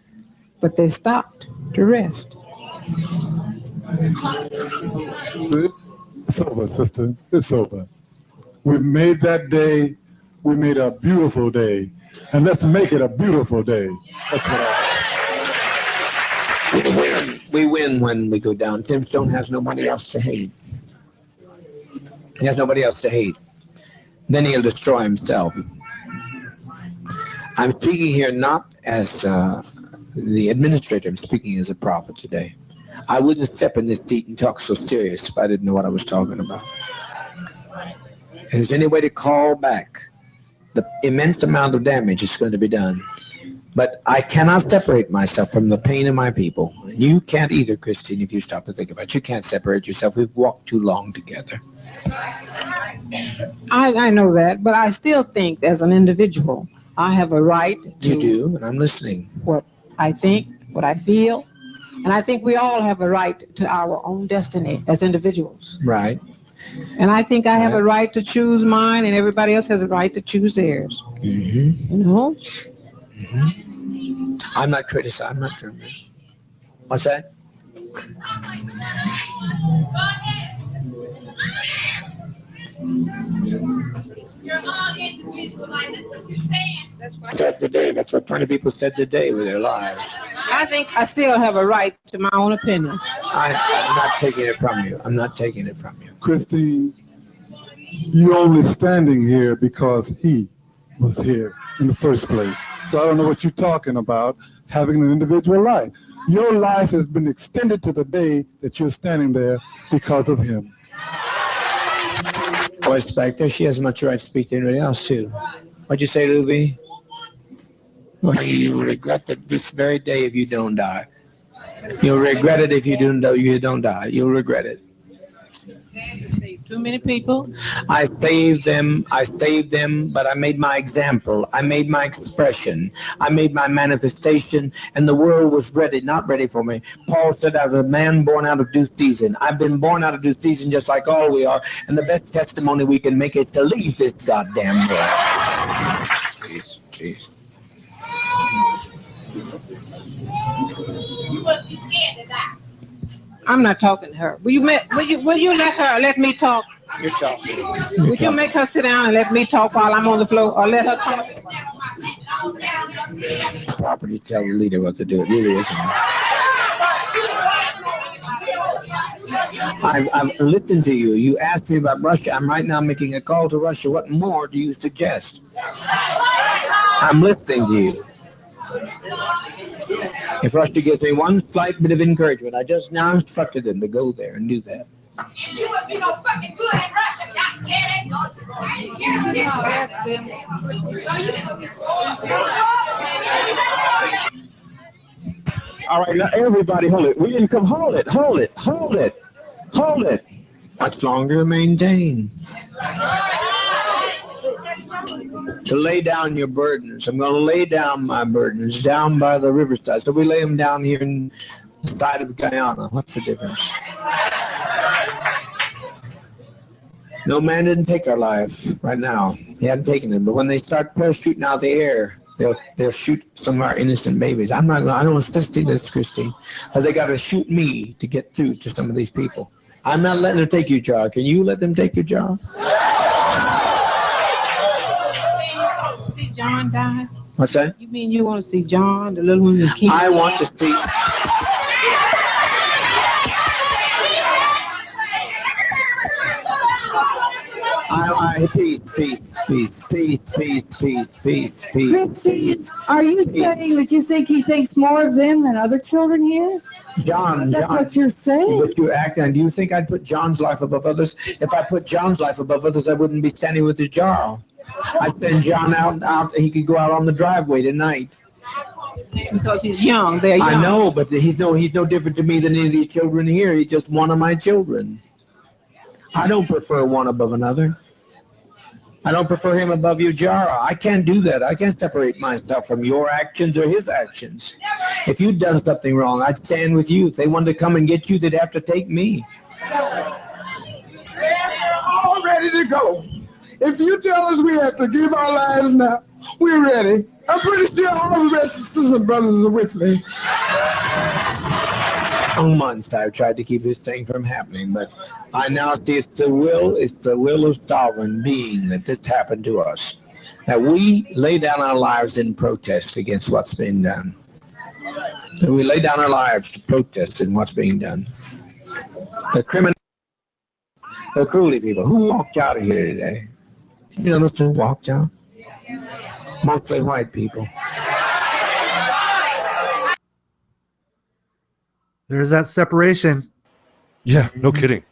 But they stopped to rest. It's over, sister. It's over. We made that day. We made a beautiful day. And let's make it a beautiful day. That's what We win when we go down. Tim Stone has nobody else to hate. He has nobody else to hate. Then he'll destroy himself. I'm speaking here not as the administrator. I'm speaking as a prophet today. I wouldn't step in this seat and talk so serious if I didn't know what I was talking about. If there's any way to call back the immense amount of damage that's going to be done. But I cannot separate myself from the pain of my people. You can't either, Christine, if you stop to think about it. You can't separate yourself. We've walked too long together. I know that, but I still think as an individual, I have a right to... You do, and I'm listening. What I think, what I feel, and I think we all have a right to our own destiny as individuals. Right. And I think I have a right to choose mine, and everybody else has a right to choose theirs. Mm-hmm. You know? Mm-hmm. I'm not criticizing. I'm not trying to. What's that? That's what I said today. That's what 20 people said today with their lives. I think I still have a right to my own opinion. I'm not taking it from you. I'm not taking it from you. Christine, you're only standing here because he was here in the first place. So I don't know what you're talking about, having an individual life. Your life has been extended to the day that you're standing there because of him. Voice back there, she has much right to speak to anybody else, too. What'd you say, Luby? Well, you regret it this very day if you don't die. You'll regret it if you don't die. You'll regret it. Too many people. I saved them, but I made my example. I made my expression. I made my manifestation, and the world was not ready for me. Paul said, I was a man born out of due season. I've been born out of due season just like all we are, and the best testimony we can make is to leave this goddamn world. Jeez. You must be scared to die. I'm not talking to her. Will you let me talk? You're talking. Would you make her sit down and let me talk while I'm on the floor, or let her talk? Property tell the leader what to do. It really isn't. I've listened to you. You asked me about Russia. I'm right now making a call to Russia. What more do you suggest? I'm listening to you. If Russia gives me one slight bit of encouragement, I just now instructed them to go there and do that. You would be no fucking good at Russia, goddammit! All right, now everybody hold it. We didn't come. Hold it. Much longer maintain. To lay down your burdens. I'm going to lay down my burdens down by the riverside. So we lay them down here in the side of Guyana. What's the difference? No man didn't take our life right now. He hadn't taken it. But when they start parachuting out the air, they'll shoot some of our innocent babies. I don't want to see this, Christine. Because they got to shoot me to get through to some of these people. I'm not letting them take your job. Can you let them take your job? See John die? What's that? You mean you want to see John, the little one? I want to see. Christine, are you saying that you think he thinks more of them than other children here? That's what you're saying. But you're acting. Do you think I'd put John's life above others? If I put John's life above others, I wouldn't be standing with his jar. I'd send John out. He could go out on the driveway tonight. Because he's young. They're young. I know, but he's no different to me than any of these children here. He's just one of my children. I don't prefer one above another. I don't prefer him above you, Jara. I can't do that. I can't separate myself from your actions or his actions. If you'd done something wrong, I'd stand with you. If they wanted to come and get you, they'd have to take me. We're all ready to go. If you tell us we have to give our lives now, we're ready. I'm pretty sure all the rest of the sisters and brothers are with me. For months I've tried to keep this thing from happening, but I now see it's the will of sovereign being that this happened to us. That we lay down our lives in protest against what's being done. That we lay down our lives to protest in what's being done. The criminal, the cruelty people. Who walked out of here today? You know who walked out? Mostly white people. There's that separation. Yeah, no kidding.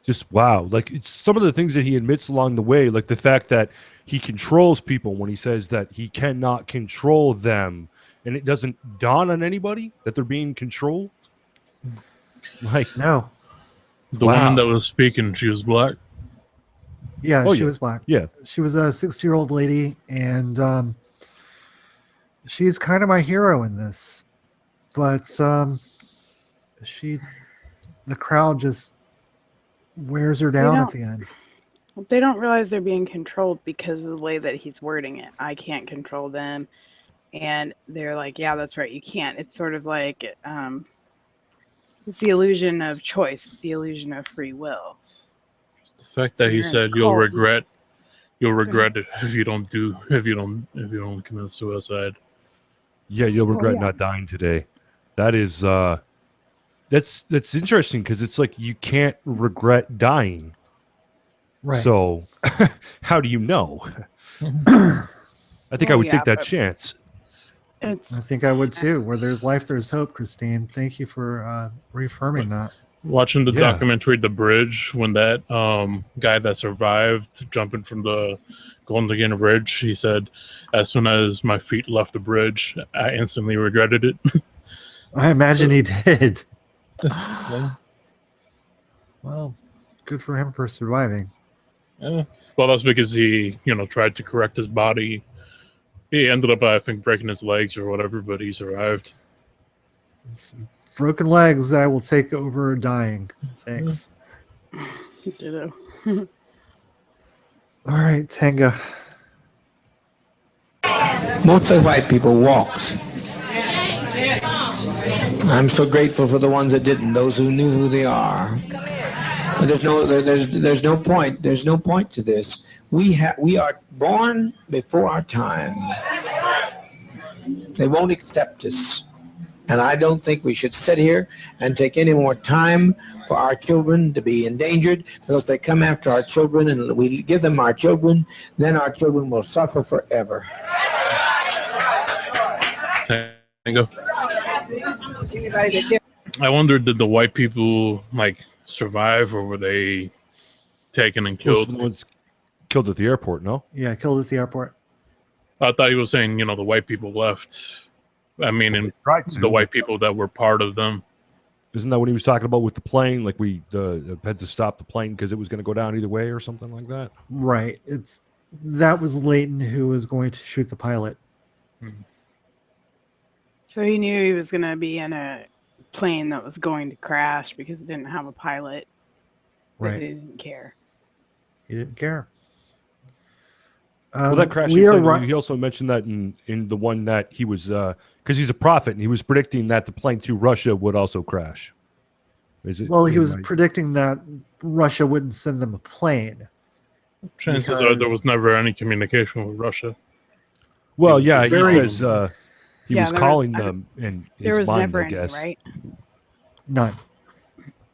Just wow. Like it's some of the things that he admits along the way, like the fact that he controls people when he says that he cannot control them, and it doesn't dawn on anybody that they're being controlled. Like no. The woman that was speaking, she was black. Yeah, she was black. Yeah. She was a 60-year-old lady, and she's kind of my hero in this. But the crowd just wears her down at the end. They don't realize they're being controlled because of the way that he's wording it. I can't control them. And they're like, yeah, that's right, you can't. It's sort of like it's the illusion of choice. It's the illusion of free will. The fact that he said you'll regret it if you don't commit suicide. Yeah, you'll regret not dying today. That is that's interesting because it's like you can't regret dying. Right. So how do you know? I think I would take that chance. I think I would too. Where there's life, there's hope, Christine. Thank you for reaffirming that. Watching the documentary The Bridge, when that guy that survived jumping from the Golden Gate Bridge, he said, as soon as my feet left the bridge, I instantly regretted it. I imagine he did. Yeah. Well, good for him for surviving. Yeah. Well, that's because he, tried to correct his body. He ended up, I think, breaking his legs or whatever, but he survived. Broken legs, I will take over dying. Thanks. Ditto. All right, Tenga. Mostly white people walked. I'm so grateful for the ones that didn't, those who knew who they are. But there's no point. There's no point to this. We are born before our time. They won't accept us. And I don't think we should sit here and take any more time for our children to be endangered, because they come after our children and we give them our children, then our children will suffer forever. Tango. I wonder, did the white people survive, or were they taken and killed? Most of the ones killed at the airport, no? Yeah, killed at the airport. I thought he was saying, the white people left. I mean, and the white people that were part of them. Isn't that what he was talking about with the plane? Like we had to stop the plane because it was going to go down either way or something like that? Right. That was Leighton who was going to shoot the pilot. So he knew he was going to be in a plane that was going to crash because it didn't have a pilot. Right. He didn't care. He didn't care. Well, that crashing plane, he also mentioned that in the one that he was, because he's a prophet, and he was predicting that the plane to Russia would also crash. He was predicting that Russia wouldn't send them a plane. Chances are there was never any communication with Russia. Well, yeah, he says he was calling them in his mind, I guess. Right? None.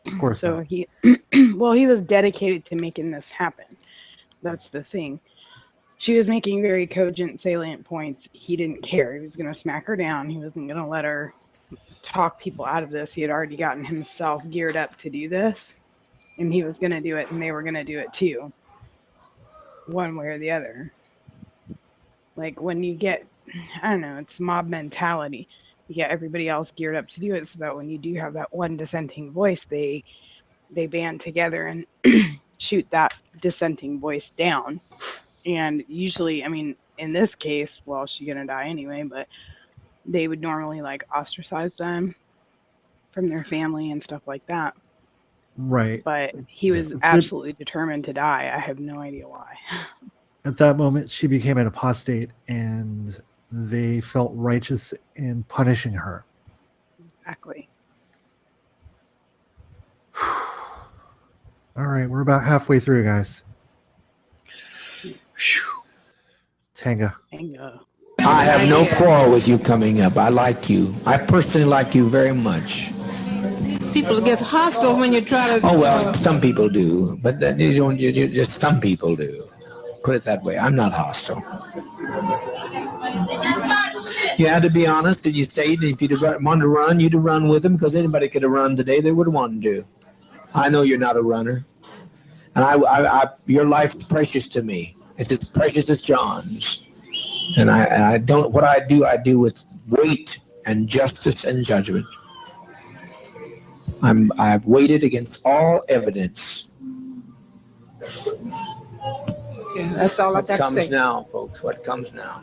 Of course so not. he was dedicated to making this happen. That's the thing. She was making very cogent, salient points. He didn't care. He was going to smack her down. He wasn't going to let her talk people out of this. He had already gotten himself geared up to do this, and he was going to do it, and they were going to do it too, one way or the other. Like when you get, I don't know, it's mob mentality. You get everybody else geared up to do it so that when you do have that one dissenting voice, they band together and shoot that dissenting voice down. And usually, I mean, in this case, well, she's going to die anyway, but they would normally ostracize them from their family and stuff like that. Right. But he was absolutely determined to die. I have no idea why. At that moment, she became an apostate, and they felt righteous in punishing her. Exactly. All right, we're about halfway through, guys. Tenga. I have no quarrel with you coming up. I like you. I personally like you very much. People get hostile when you try to. Oh well, some people do, but then you don't. You just some people do. Put it that way. I'm not hostile. You had to be honest, and you say if you want to run, you'd run with them, because anybody could have run today. They would want to. I know you're not a runner, and your life's precious to me. It's as precious as John's. And I don't, what I do with weight and justice and judgment. I've weighted against all evidence. Yeah, that's all I got to say. What comes now, folks? What comes now?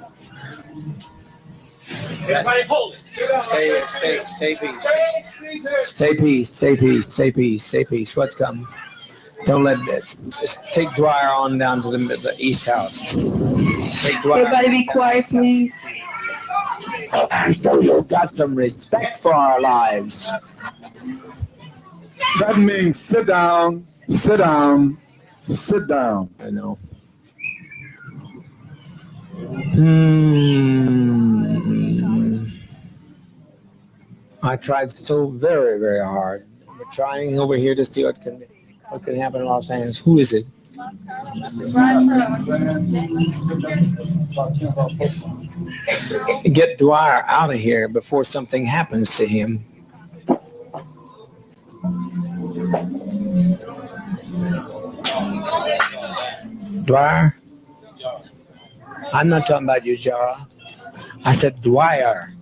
Everybody hold it. Stay peace. Stay peace, stay peace, stay peace, stay peace. What's coming? Don't let it. Just take Dwyer on down to the East House. Everybody be quiet, please. So you've got some respect for our lives. That means sit down, sit down, sit down. I know. I tried so very, very hard. We're trying over here to see what can happen in Los Angeles. Who is it? Get Dwyer out of here before something happens to him. Dwyer? I'm not talking about you, Jara. I said Dwyer.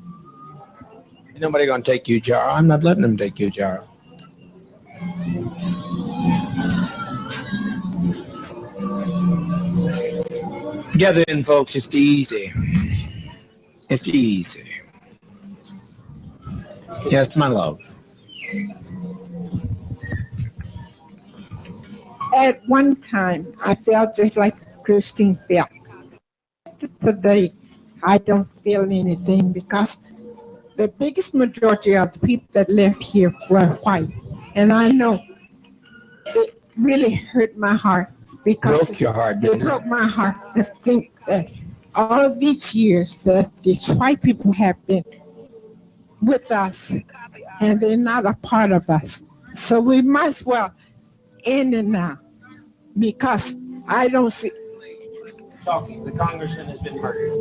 Ain't nobody gonna take you, Jara. I'm not letting them take you, Jara. Get in, folks. It's easy. It's easy. Yes, my love. At one time, I felt just like Christine felt. Today, I don't feel anything because the biggest majority of the people that left here were white. And I know it really hurt my heart because Broke your heart, it didn't it? broke my heart to think that all of these years that these white people have been with us and they're not a part of us. So we might as well end it now because I don't see. Talking. The congressman has been murdered.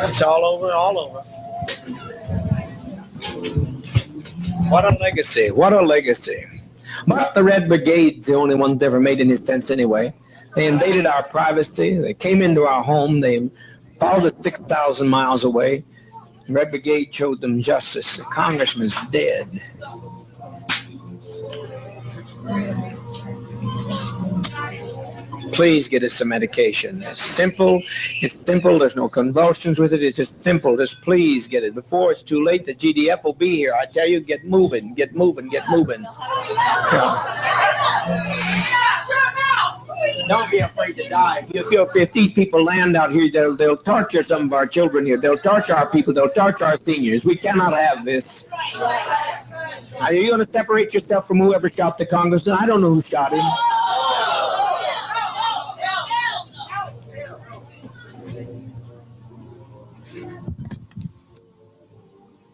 It's all over, all over. What a legacy. What a legacy. But the Red Brigade's the only ones that ever made any sense anyway. They invaded our privacy. They came into our home. They followed us 6,000 miles away. The Red Brigade showed them justice. The congressman's dead. Please get us some medication. It's simple. It's simple. There's no convulsions with it. It's just simple. Just please get it. Before it's too late, the GDF will be here. I tell you, get moving, get moving, get moving. Don't be afraid to die. If these people land out here, they'll torture some of our children here. They'll torture our people. They'll torture our seniors. We cannot have this. Are you going to separate yourself from whoever shot the congressman? I don't know who shot him.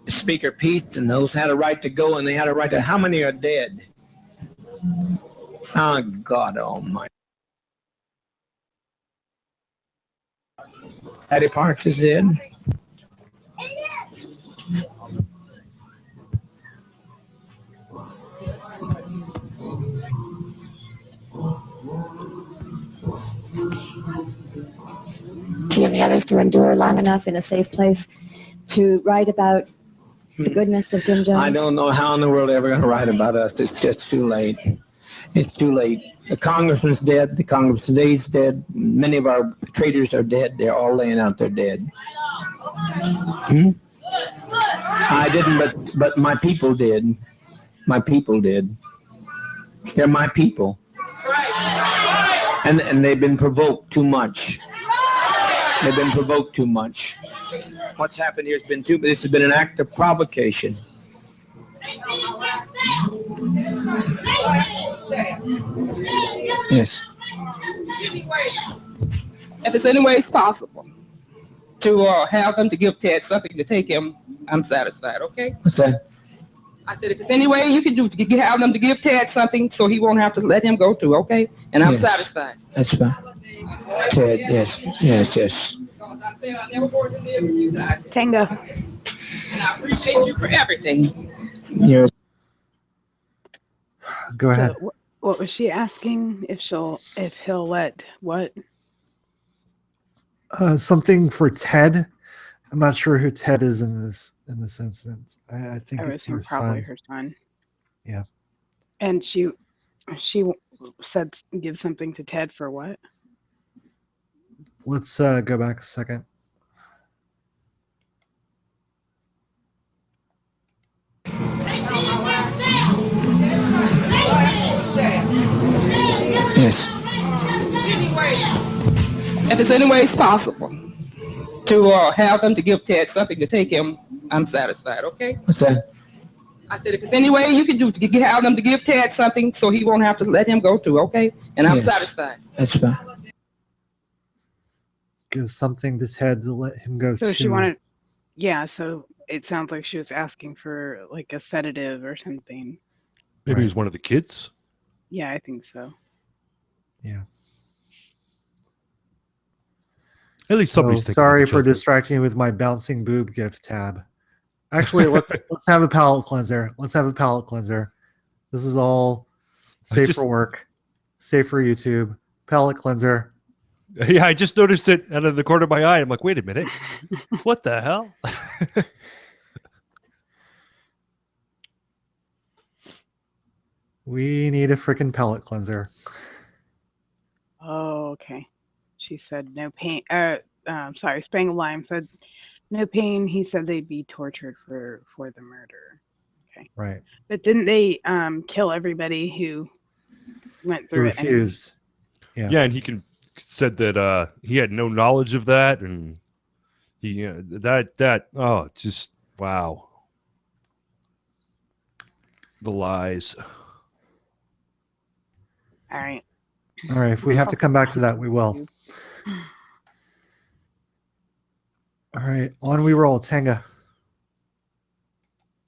Speaker Pete and those had a right to go, and they had a right to. How many are dead? Oh, God Almighty. Patty Parks is dead. And the others to endure long enough in a safe place to write about the goodness of Jim Jones? I don't know how in the world they're ever going to write about us. It's just too late. It's too late. The congressman's dead. The congress today's dead. Many of our traitors are dead. They're all laying out there dead. I didn't, but my people did. My people did. They're my people. And they've been provoked too much. They've been provoked too much. What's happened here has been this has been an act of provocation. Yes. If it's any way possible to have them to give Ted something to take him, I'm satisfied, okay? What's that? I said, if it's any way you can do to have them to give Ted something so he won't have to let him go too, okay? And I'm satisfied. That's fine. Ted, yes, yes, yes. Tango. And I appreciate you for everything. You're Go ahead. So, what was she asking? If he'll let what? Something for Ted. I'm not sure who Ted is in this instance. I think it's her probably son. her son. Yeah. And she said give something to Ted for what? Let's go back a second. it's any way possible to have them to give Ted something to take him, I'm satisfied, okay? What's that? I said, if there's any way you can do to have them to give Ted something so he won't have to let him go too, okay? And I'm satisfied. That's fine. Give something to Ted to let him go So to. she wanted, yeah, so it sounds like she was asking for like a sedative or something. Maybe he's one of the kids. Yeah, I think so. Yeah. At least somebody's thinking of sorry each for other. distracting you with my bouncing boob gift tab. Actually, let's have a palate cleanser. Let's have a palate cleanser. This is all safe for work, safe for YouTube. Palate cleanser. Yeah, I just noticed it out of the corner of my eye. I'm like, wait a minute. What the hell? We need a freaking palate cleanser. Oh, okay. She said no pain. Sorry, Spangled Lime said no pain. He said they'd be tortured for the murder. Okay. Right. But didn't they kill everybody who went through it? Refused. Anyway? Yeah, and he said that he had no knowledge of that, and he just wow, the lies. All right. All right. If we have to come back to that, we will. All right. On we roll. Tanga.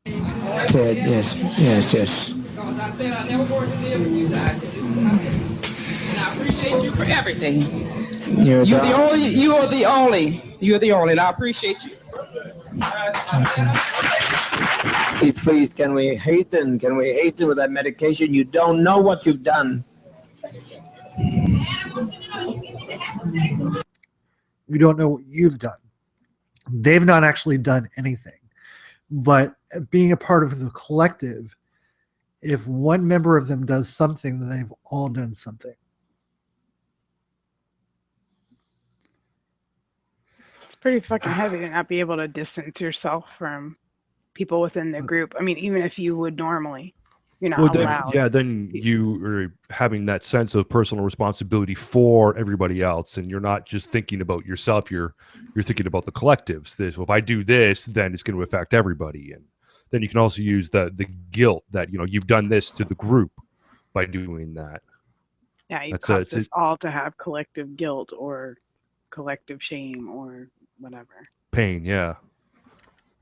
Ted, yes. Because I said I never wanted to live with you guys. And I appreciate you for everything. You're the only, and I appreciate you. Please, can we hasten with that medication? You don't know what you've done. We don't know what you've done. They've not actually done anything. But being a part of the collective, if one member of them does something, then they've all done something. It's pretty fucking heavy to not be able to distance yourself from people within the group. I mean, even if you would normally, you're not allowed. Then you are having that sense of personal responsibility for everybody else, and you're not just thinking about yourself. You're thinking about the collectives. If I do this, then it's going to affect everybody, and then you can also use the guilt that you've done this to the group by doing that. Yeah, you caused us all to have collective guilt or collective shame or whatever. Pain, yeah.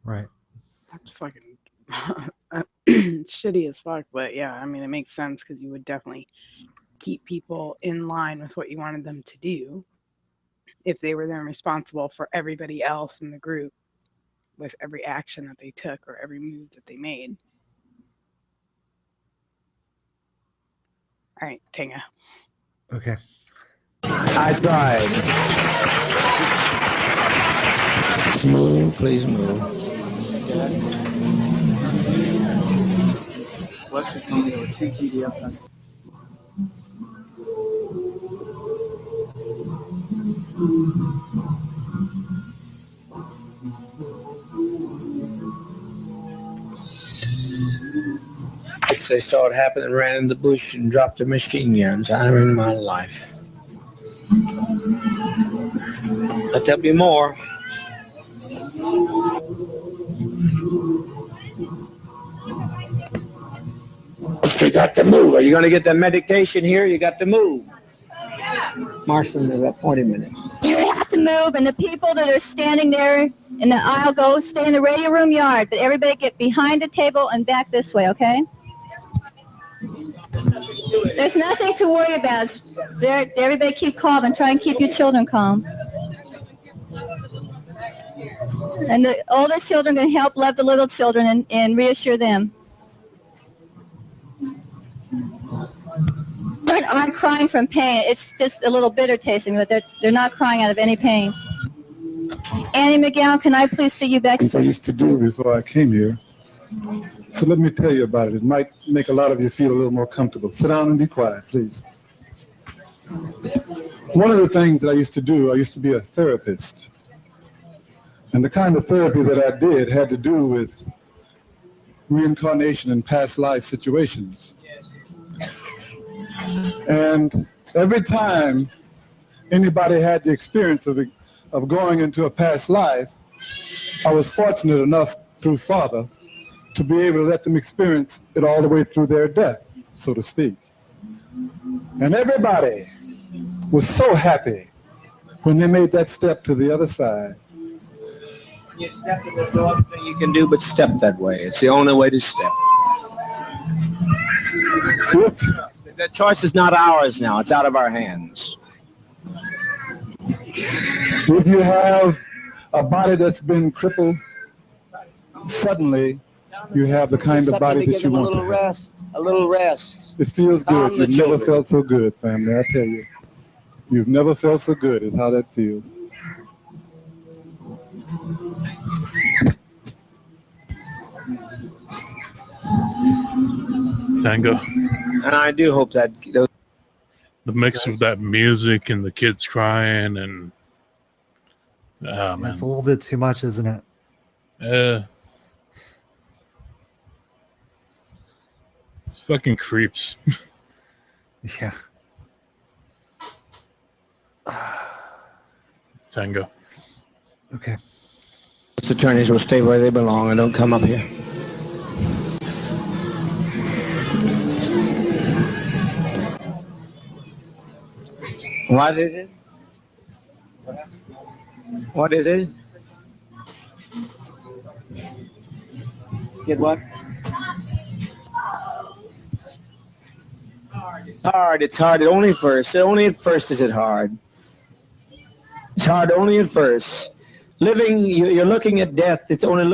Right. That's fucking shitty as fuck, but yeah, I mean, it makes sense because you would definitely keep people in line with what you wanted them to do if they were then responsible for everybody else in the group with every action that they took or every move that they made. All right, Tanga. Okay. I tried. Move, please move. What's the company with 2 GDF? They saw it happen and ran in the bush and dropped their machine guns. I never in my life. But there'll be more. You got to move. Are you going to get the medication here? You got to move. Marston, there's about 40 minutes. You have to move, and the people that are standing there in the aisle go stay in the radio room yard, but everybody get behind the table and back this way, okay? There's nothing to worry about. Everybody keep calm and try and keep your children calm. And the older children can help love the little children and reassure them. Aren't crying from pain. It's just a little bitter tasting, but they're not crying out of any pain. Annie McGowan, can I please see you back? I used to do before I came here. So let me tell you about it. It might make a lot of you feel a little more comfortable. Sit down and be quiet, please. One of the things that I used to do, I used to be a therapist. And the kind of therapy that I did had to do with reincarnation and past life situations. And every time anybody had the experience of going into a past life, I was fortunate enough through Father to be able to let them experience it all the way through their death, so to speak. And everybody was so happy when they made that step to the other side. You step and there's no other thing you can do but step that way. It's the only way to step. The choice is not ours now. It's out of our hands. If you have a body that's been crippled, suddenly you have the kind of body that you want to have. A little rest. It feels good. You've never felt so good, family, I tell you. You've never felt so good is how that feels. Tango. And I do hope that the mix of that music and the kids crying and man. It's a little bit too much, isn't it? It's fucking creeps. Yeah. Tango. Okay. Attorneys will stay where they belong and don't come up here. What is it? What is it? Get what? It's hard. It's hard. Only first. Only at first is it hard. It's hard only at first. Living, you're looking at death. It's only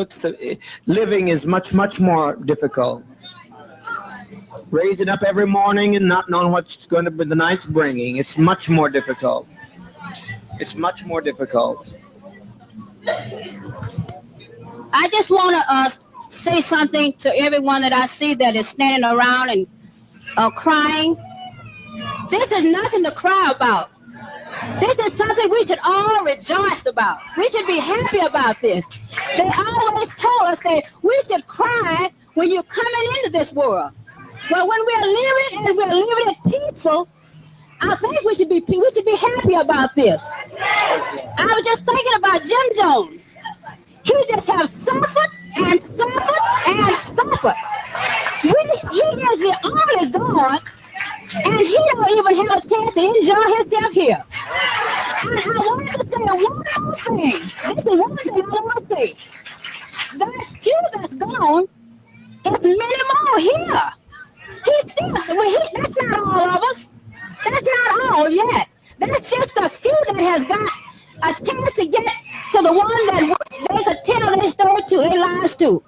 living is much more difficult. Raising up every morning and not knowing what's going to be the night's bringing. It's much more difficult. It's much more difficult. I just want to say something to everyone that I see that is standing around and crying. This is nothing to cry about. This is something we should all rejoice about. We should be happy about this. They always told us that we should cry when you're coming into this world. Well, when we're living peaceful, I think we should be happy about this. I was just thinking about Jim Jones. He just has suffered and suffered and suffered. He is the only God, and he don't even have a chance to enjoy himself here. And I wanted to say one more thing. This is one thing I want to say. That few that's gone is many more here. That's not all of us. That's not all yet. That's just a few that has got a chance to get to the one that they could tell their story to, their lives to.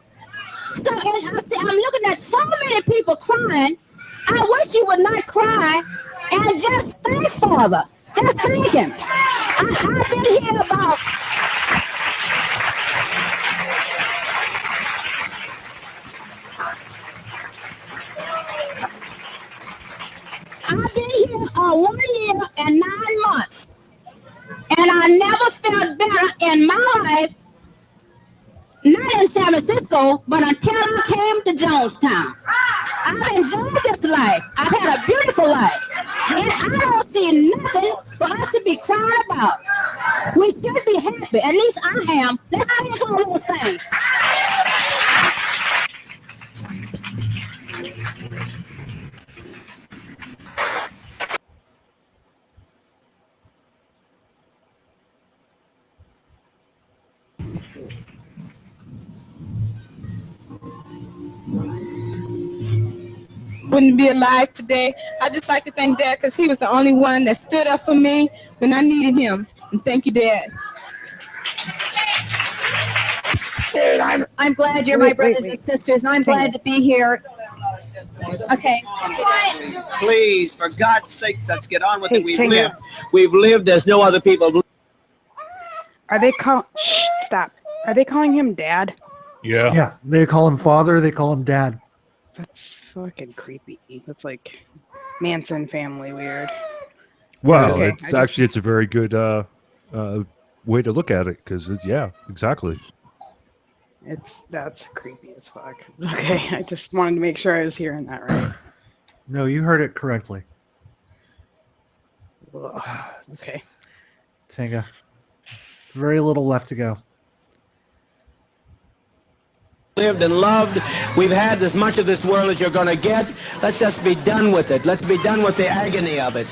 So I'm looking at so many people crying. I wish you would not cry and just thank Father. Just thank him. I've been here about... I've been here 1 year and 9 months, and I never felt better in my life, not in San Francisco, but until I came to Jonestown. I've enjoyed this life. I've had a beautiful life, and I don't see nothing for us to be crying about. We should be happy. At least I am. Let's sing some little things. Wouldn't be alive today. I just like to thank Dad because he was the only one that stood up for me when I needed him. And thank you, Dad. I'm glad you're my brothers and sisters, and I'm glad to be here. Okay. Please, for God's sake, let's get on with it. We've lived as no other people. Are they stop. Are they calling him Dad? Yeah. Yeah. They call him Father. They call him Dad. That's fucking creepy. That's like Manson family weird. Well, okay, it's a very good way to look at it because yeah, exactly. That's creepy as fuck. Okay, I just wanted to make sure I was hearing that right. No, you heard it correctly. Ugh. Okay. Tanga. Very little left to go. Lived and loved. We've had as much of this world as you're going to get. Let's just be done with it. Let's be done with the agony of it.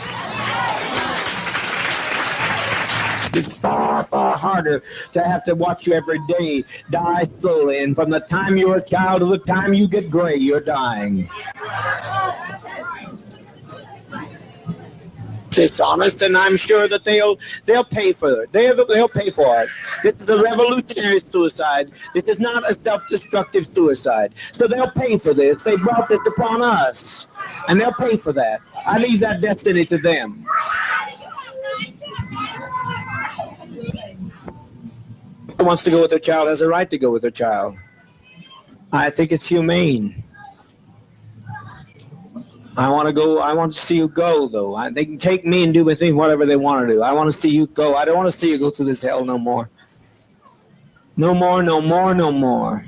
It's far, far harder to have to watch you every day die slowly. And from the time you're a child to the time you get gray, you're dying. It's honest, and I'm sure that they'll pay for it. They'll pay for it. This is a revolutionary suicide. This is not a self-destructive suicide. So they'll pay for this. They brought this upon us, and they'll pay for that. I leave that destiny to them. Who wants to go with their child has a right to go with their child. I think it's humane. I want to go. I want to see you go, though. They can take me and do with me whatever they want to do. I want to see you go. I don't want to see you go through this hell no more. No more, no more, no more.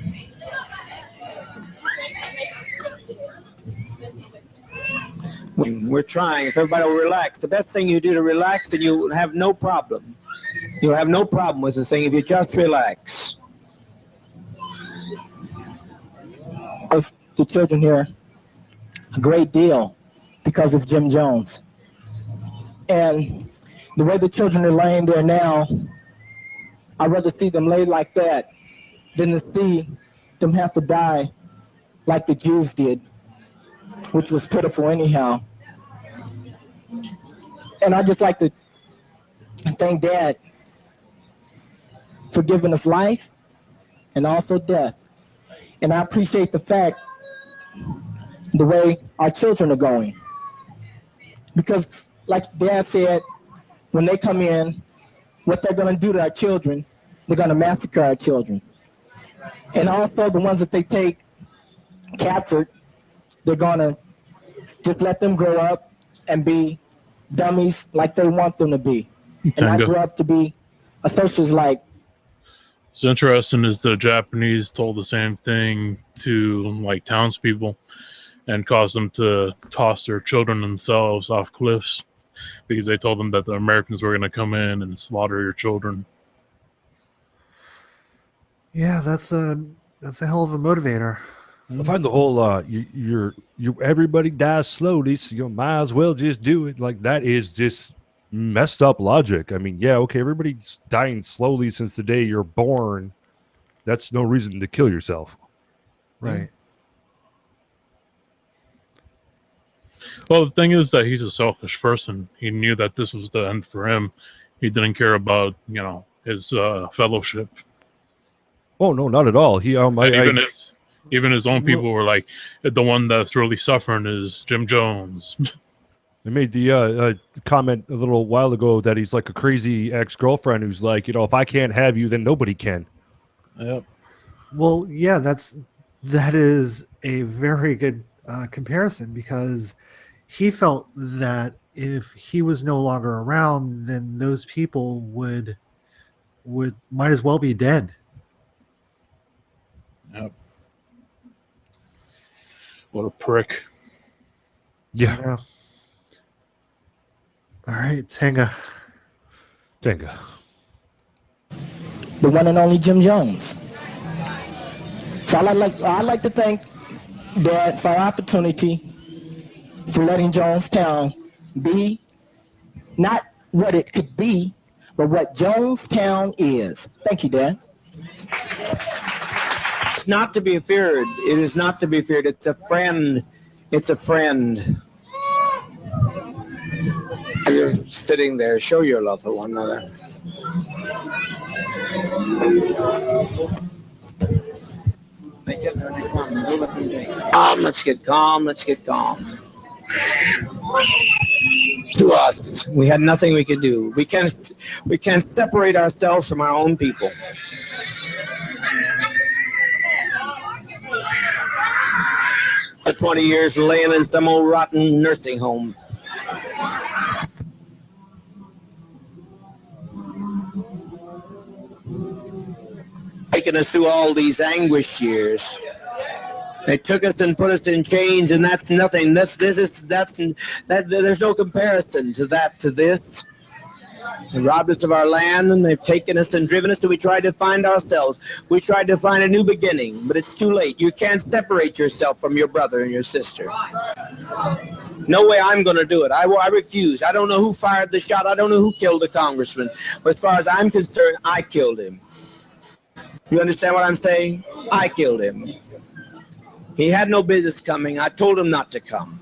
We're trying. If everybody will relax, the best thing you do to relax, then you have no problem. You'll have no problem with the thing if you just relax. Of the children here a great deal because of Jim Jones. And the way the children are laying there now, I'd rather see them lay like that than to see them have to die like the Jews did, which was pitiful anyhow. And I'd just like to thank Dad for giving us life and also death. And I appreciate the fact the way our children are going. Because like Dad said, when they come in, what they're going to do to our children, they're going to massacre our children. And also the ones that they take captured, they're going to just let them grow up and be dummies like they want them to be. And not grow up to be a socialist like. It's interesting is the Japanese told the same thing to like townspeople and caused them to toss their children themselves off cliffs because they told them that the Americans were going to come in and slaughter your children. Yeah, that's a hell of a motivator. I find the whole everybody dies slowly, so you might as well just do it. Like that is just messed up logic. I mean, yeah, okay, everybody's dying slowly since the day you're born. That's no reason to kill yourself. Right. Well, the thing is that he's a selfish person. He knew that this was the end for him. He didn't care about, his fellowship. Oh no, not at all. He even his own people were like, the one that's really suffering is Jim Jones. They made the comment a little while ago that he's like a crazy ex-girlfriend who's like, if I can't have you, then nobody can. Yep. Well, yeah, that is a very good comparison, because he felt that if he was no longer around, then those people would might as well be dead. Yep. What a prick. Yeah. All right, Tanga. The one and only Jim Jones. So I'd like to thank Dad for our opportunity for letting Jonestown be not what it could be, but what Jonestown is. Thank you, Dad. It's not to be feared. It is not to be feared. It's a friend. It's a friend. You're sitting there. Show your love for one another. Let's get calm. Let's get calm. To us, we had nothing we could do. We can't separate ourselves from our own people. For 20 years laying in some old rotten nursing home. Taking us through all these anguish years. They took us and put us in chains, and that's nothing. There's no comparison to that, to this. They robbed us of our land, and they've taken us and driven us, and we tried to find ourselves. We tried to find a new beginning, but it's too late. You can't separate yourself from your brother and your sister. No way I'm going to do it. I refuse. I don't know who fired the shot. I don't know who killed the congressman. But as far as I'm concerned, I killed him. You understand what I'm saying? I killed him. He had no business coming. I told him not to come.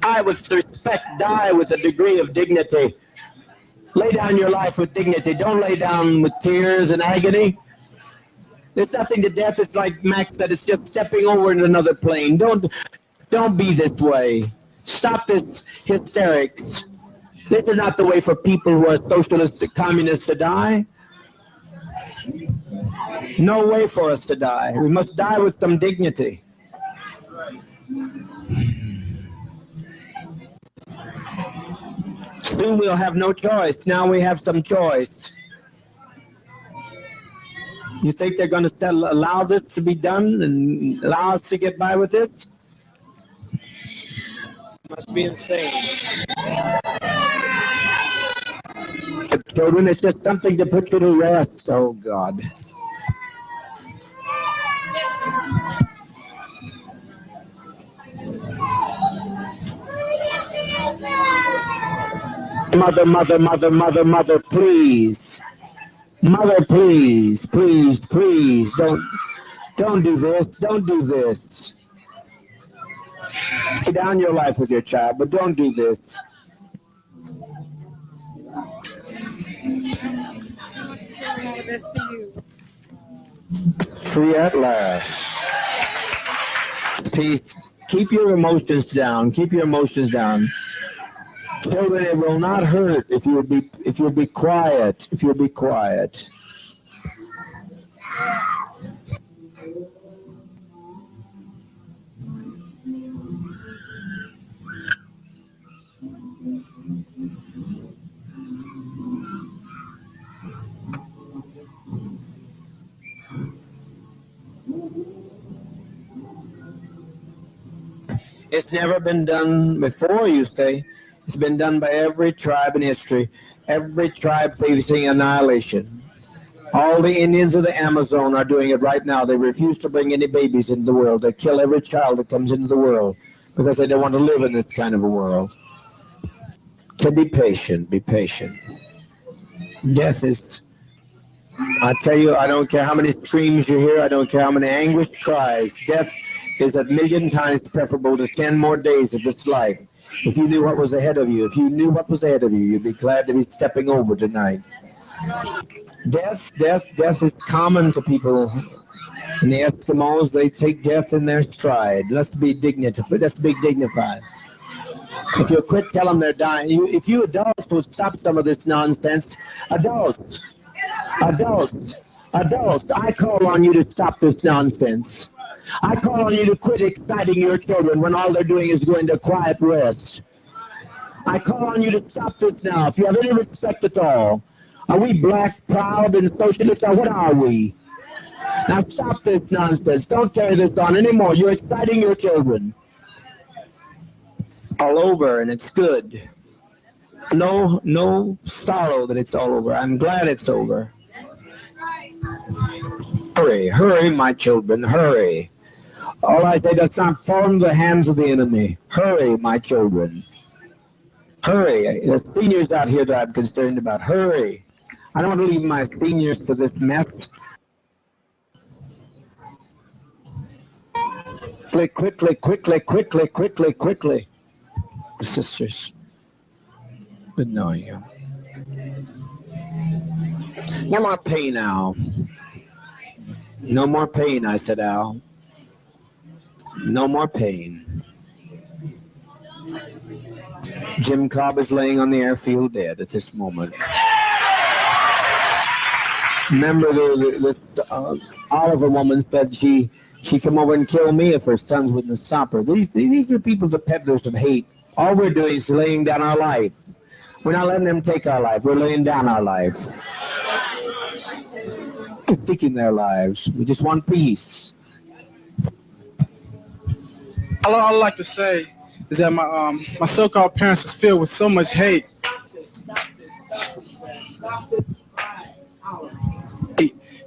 Die with respect, die with a degree of dignity. Lay down your life with dignity. Don't lay down with tears and agony. There's nothing to death. It's like Max said, it's just stepping over into another plane. Don't be this way. Stop this hysterics. This is not the way for people who are socialists, communists to die. No way for us to die. We must die with some dignity. Soon we'll have no choice. Now we have some choice. You think they're going to allow this to be done and allow us to get by with this? Must be insane. Children, it's just something to put you to rest. Oh, God. Mother, mother, mother, mother, mother, please. Mother, please, please, please, don't do this, don't do this. Lay down your life with your child, but don't do this. Free at last. Peace. Keep your emotions down. Keep your emotions down. Children, it will not hurt if you'll be quiet. If you'll be quiet. It's never been done before, you say. It's been done by every tribe in history. Every tribe facing annihilation. All the Indians of the Amazon are doing it right now. They refuse to bring any babies into the world. They kill every child that comes into the world because they don't want to live in this kind of a world. So be patient, be patient. Death is, I tell you, I don't care how many screams you hear, I don't care how many anguished cries. Death is a million times preferable to 10 more days of this life. If you knew what was ahead of you, you'd be glad to be stepping over tonight. Death is common to people. And the Eskimos, they take death in their stride. Let's be dignified. Let's be dignified. If you quit, tell them they're dying. If you adults would stop some of this nonsense, adults, I call on you to stop this nonsense. I call on you to quit exciting your children when all they're doing is going to quiet rest. I call on you to stop this now. If you have any respect at all, are we black, proud, and socialist, or what are we? Now stop this nonsense. Don't carry this on anymore. You're exciting your children. All over, and it's good. No sorrow that it's all over. I'm glad it's over. Hurry, hurry, my children, hurry. All I say, does not fall into the hands of the enemy. Hurry, my children. Hurry. There's seniors out here that I'm concerned about. Hurry. I don't want to leave my seniors to this mess. Quickly, quickly, quickly, quickly, quickly. Sisters. Good knowing you. No more pain, Al. No more pain, I said, Al. No more pain. Jim Cobb is laying on the airfield dead at this moment. Remember the Oliver woman said she come over and kill me if her sons wouldn't stop her. These are people, the peddlers of hate. All we're doing is laying down our life. We're not letting them take our life. We're laying down our life. We're taking their lives. We just want peace. All I'd like to say is that my so-called parents was filled with so much hate.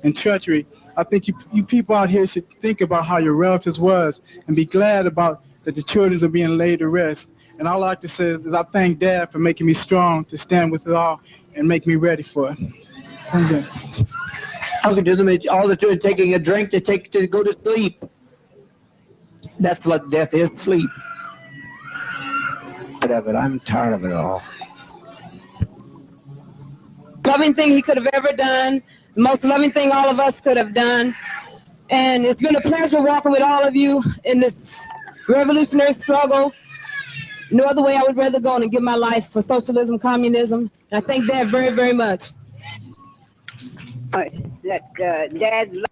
And treachery. I think you people out here should think about how your relatives was and be glad about that the children are being laid to rest. And all I like to say is I thank Dad for making me strong to stand with it all and make me ready for it. Thank you. I can do them. All they're doing is taking a drink to go to sleep. That's what death is, sleep. Whatever. I'm tired of it all. Loving thing he could have ever done, the most loving thing all of us could have done. And it's been a pleasure walking with all of you in this revolutionary struggle. No other way I would rather go than give my life for socialism, communism. And I thank Dad very, very much. That Dad's love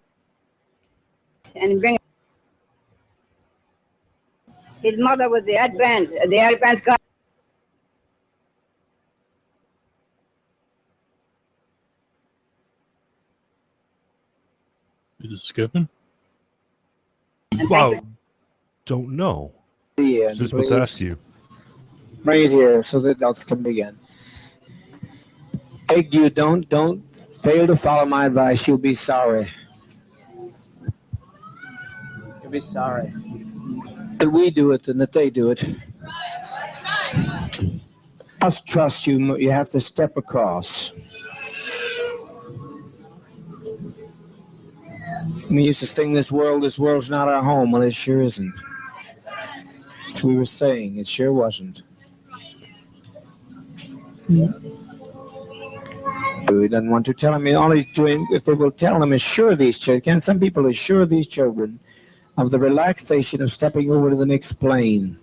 and bring. His mother was the advance God. Is it skipping? Wow. Don't know. Yeah, Just about to ask you. Bring it here so that else can begin. Beg you, don't fail to follow my advice. You'll be sorry. You'll be sorry. That we do it and that they do it. Must trust you. You have to step across. We used to think this world's not our home. Well, it sure isn't. As we were saying, it sure wasn't. He doesn't want to tell him. All he's doing, if they will tell him, assure these children. Some people assure these children of the relaxation of stepping over to the next plane.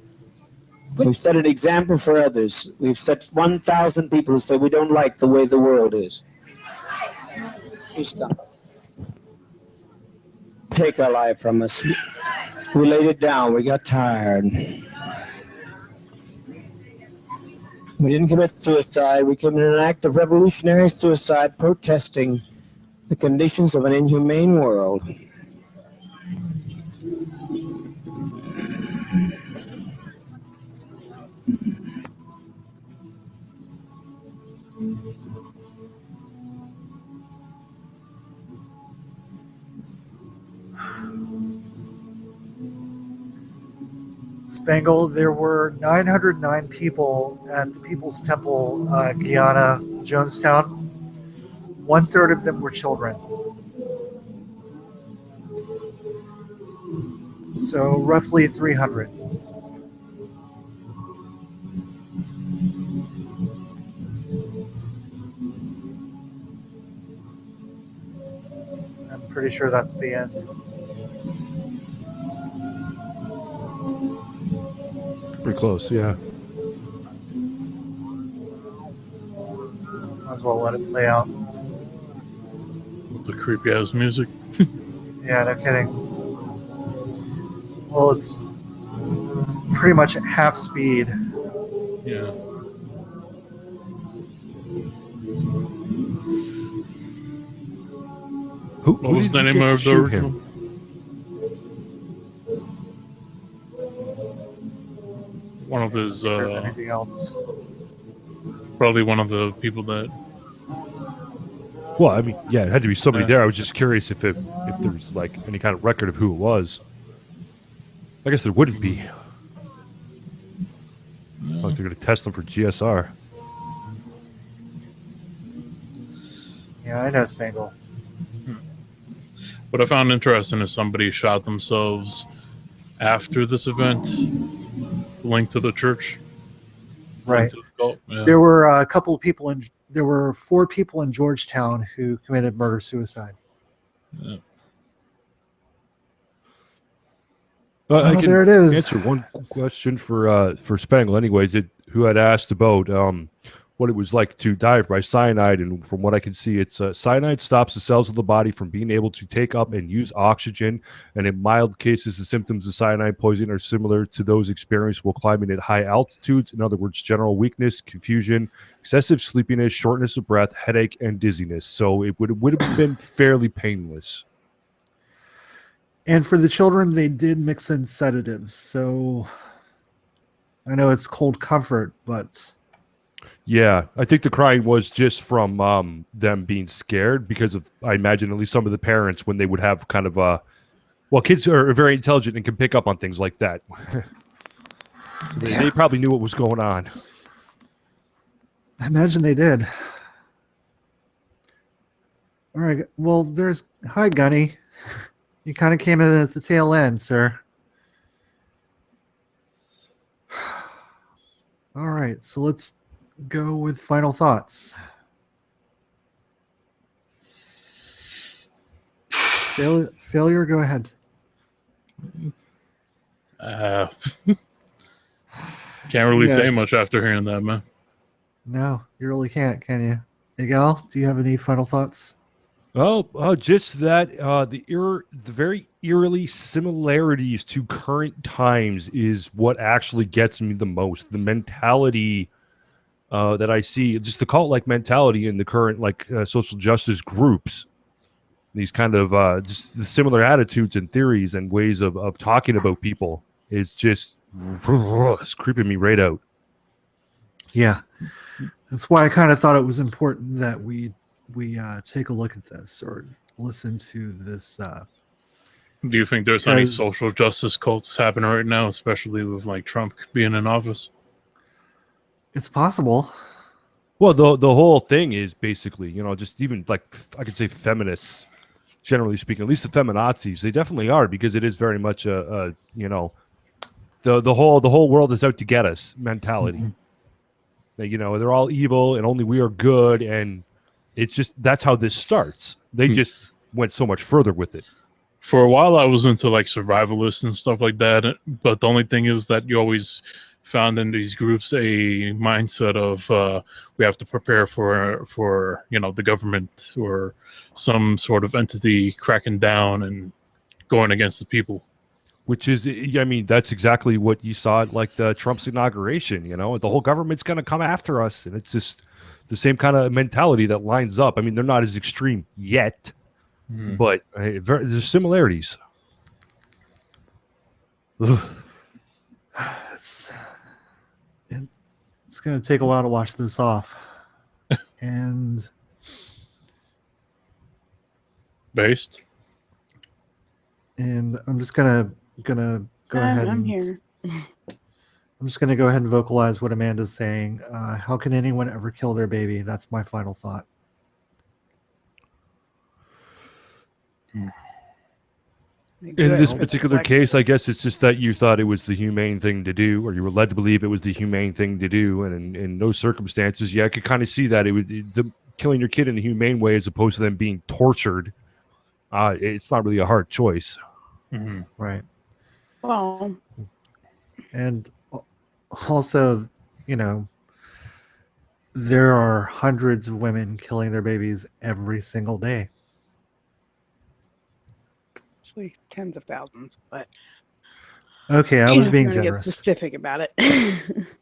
We've set an example for others. We've set 1,000 people who say we don't like the way the world is. We stop. Take our life from us. We laid it down. We got tired. We didn't commit suicide. We committed an act of revolutionary suicide, protesting the conditions of an inhumane world. Spangle, there were 909 people at the People's Temple, Guyana, Jonestown. 1/3 of them were children. So roughly 300. I'm pretty sure that's the end. Pretty close, yeah. Might as well let it play out. With the creepy ass music. Yeah, no kidding. Well, it's pretty much at half speed. Yeah. What was the name of the original? One of his. If there's anything else. Probably one of the people that. Well, I mean, yeah, it had to be somebody there. I was just curious if there was like any kind of record of who it was. I guess there wouldn't be. Like they're going to test them for GSR. Yeah, I know, Spangle. What I found interesting is somebody shot themselves after this event, linked to the church. Right. cult. Yeah. There were a couple of people there were 4 people in Georgetown who committed murder-suicide. Yeah. I can there it is. answer one question for Spangle, anyways. Who had asked about what it was like to die by cyanide, and from what I can see, it's cyanide stops the cells of the body from being able to take up and use oxygen. And in mild cases, the symptoms of cyanide poisoning are similar to those experienced while climbing at high altitudes. In other words, general weakness, confusion, excessive sleepiness, shortness of breath, headache, and dizziness. So it would have been fairly painless. And for the children, they did mix in sedatives. So I know it's cold comfort, but... Yeah, I think the crying was just from them being scared because of, I imagine, at least some of the parents when they would have kind of well, kids are very intelligent and can pick up on things like that. So they probably knew what was going on. I imagine they did. All right. Well, hi, Gunny. You kind of came in at the tail end, sir. All right. So let's go with final thoughts. Failure, go ahead. Can't really say much after hearing that, man. No, you really can't, can you? Miguel, do you have any final thoughts? Just that the very eerily similarities to current times is what actually gets me the most. The mentality that I see, just the cult-like mentality in the current social justice groups. These kind of just the similar attitudes and theories and ways of talking about people is just it's creeping me right out. Yeah, that's why I kind of thought it was important that we take a look at this or listen to this. Do you think there's any social justice cults happening right now, especially with Trump being in office? It's possible. Well, the whole thing is basically, just even I could say feminists, generally speaking, at least the feminazis, they definitely are, because it is very much the whole world is out to get us mentality. Mm-hmm. They're all evil and only we are good, and it's just that's how this starts. They just went so much further with it. For a while, I was into survivalists and stuff like that, but the only thing is that you always found in these groups a mindset of we have to prepare for the government or some sort of entity cracking down and going against the people. Which is, I mean, that's exactly what you saw at the Trump's inauguration. The whole government's going to come after us, and it's just the same kind of mentality that lines up. I mean, they're not as extreme yet, but there's similarities. It's going to take a while to wash this off. And based. And I'm just gonna go ahead. I'm here. I'm just gonna go ahead and vocalize what Amanda's saying. How can anyone ever kill their baby? That's my final thought. In this particular case, I guess it's just that you thought it was the humane thing to do, or you were led to believe it was the humane thing to do. And in those circumstances, yeah, I could kind of see that it was killing your kid in a humane way as opposed to them being tortured. It's not really a hard choice. Mm-hmm. Right. Well, and also, there are hundreds of women killing their babies every single day. Actually, tens of thousands, but okay, I was being generous. Get specific about it.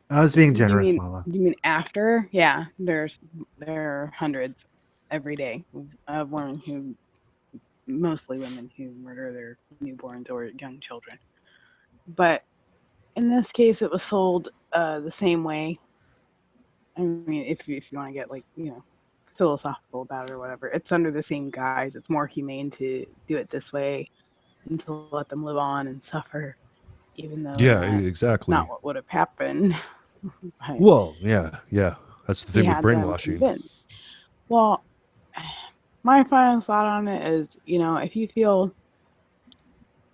I was being generous, Mama. You mean after? Yeah, there are hundreds every day of women who, mostly women who murder their newborns or young children. But in this case, it was sold the same way. I mean, if you want to get philosophical about it or whatever, it's under the same guise. It's more humane to do it this way and to let them live on and suffer, even though exactly not what would have happened. Well, yeah, that's the thing with brainwashing. Well, my final thought on it is, if you feel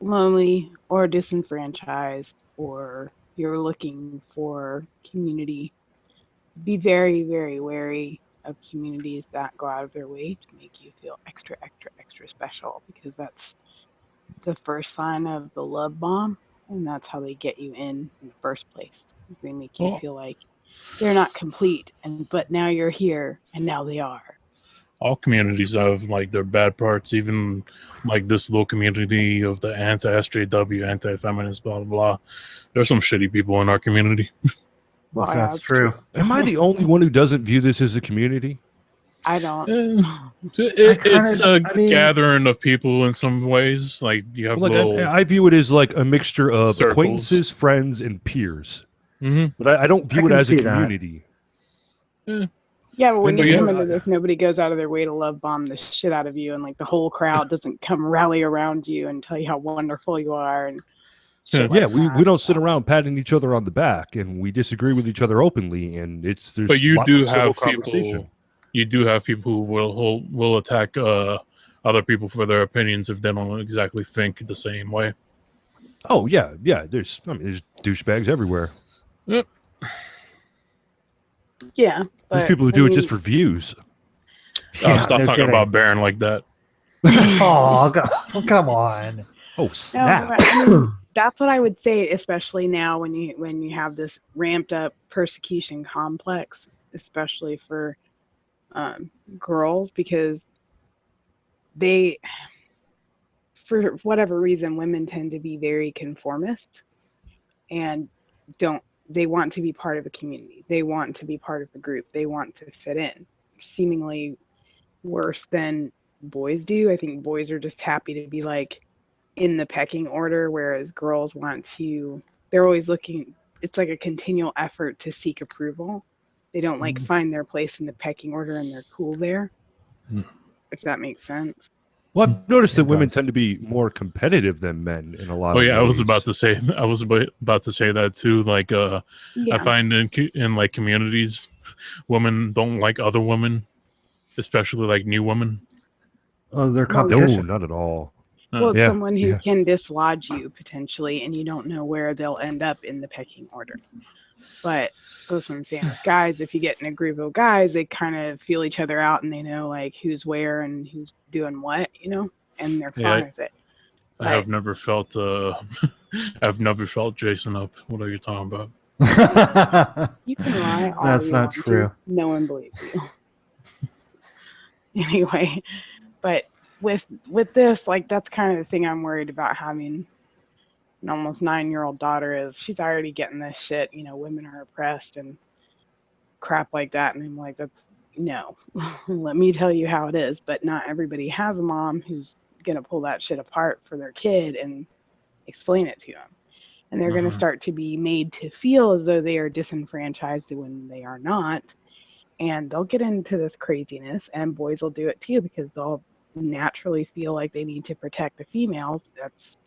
lonely or disenfranchised or you're looking for community, be very, very wary of communities that go out of their way to make you feel extra, extra, extra special, because that's the first sign of the love bomb, and that's how they get you in the first place. They make you feel like they're not complete, but now you're here, and now they are. All communities have like their bad parts, even like this little community of the anti-SJW, anti-feminist, blah, blah, blah. There's some shitty people in our community. Well, that's true. Am I the only one who doesn't view this as a community? I don't. It's a gathering of people in some ways. Like you have I view it as like a mixture of circles. Acquaintances, friends, and peers. Mm-hmm. But I don't view it as a community. Yeah, but when you come into this, nobody goes out of their way to love bomb the shit out of you, and like the whole crowd doesn't come rally around you and tell you how wonderful you are. And we don't sit around patting each other on the back, and we disagree with each other openly, and there's but you lots do of civil have conversation. people. You do have people who will attack other people for their opinions if they don't exactly think the same way. Oh yeah. There's douchebags everywhere. Yep. Yeah. There's people who do it just for views. Stop talking about Baron like that. Oh, come on. Oh, snap. No, I mean, that's what I would say, especially now when you have this ramped up persecution complex, especially for girls, because for whatever reason, women tend to be very conformist and they want to be part of a community. They want to be part of the group. They want to fit in, seemingly worse than boys do. I think boys are just happy to be like in the pecking order, whereas girls they're always looking, it's like a continual effort to seek approval. They don't like find their place in the pecking order and they're cool there. If that makes sense. Well, I've noticed that women tend to be more competitive than men in a lot of ways. I was about to say that too. Like, I find in like communities, women don't like other women, especially like new women. Oh, they're competition. No, not at all. Well, someone who can dislodge you potentially, and you don't know where they'll end up in the pecking order. But that's what I'm saying. With guys, if you get in a group of guys, they kind of feel each other out, and they know like who's where and who's doing what, and they're fine with it. I have never felt I've never felt Jason up. What are you talking about? You can lie. That's not true. No one believes you. Anyway, but with this, like, that's kind of the thing I'm worried about having an almost 9-year-old daughter is she's already getting this shit, women are oppressed and crap like that. And I'm like, no, let me tell you how it is. But not everybody has a mom who's going to pull that shit apart for their kid and explain it to them. And they're going to start to be made to feel as though they are disenfranchised when they are not. And they'll get into this craziness, and boys will do it too, because they'll naturally feel like they need to protect the females. That's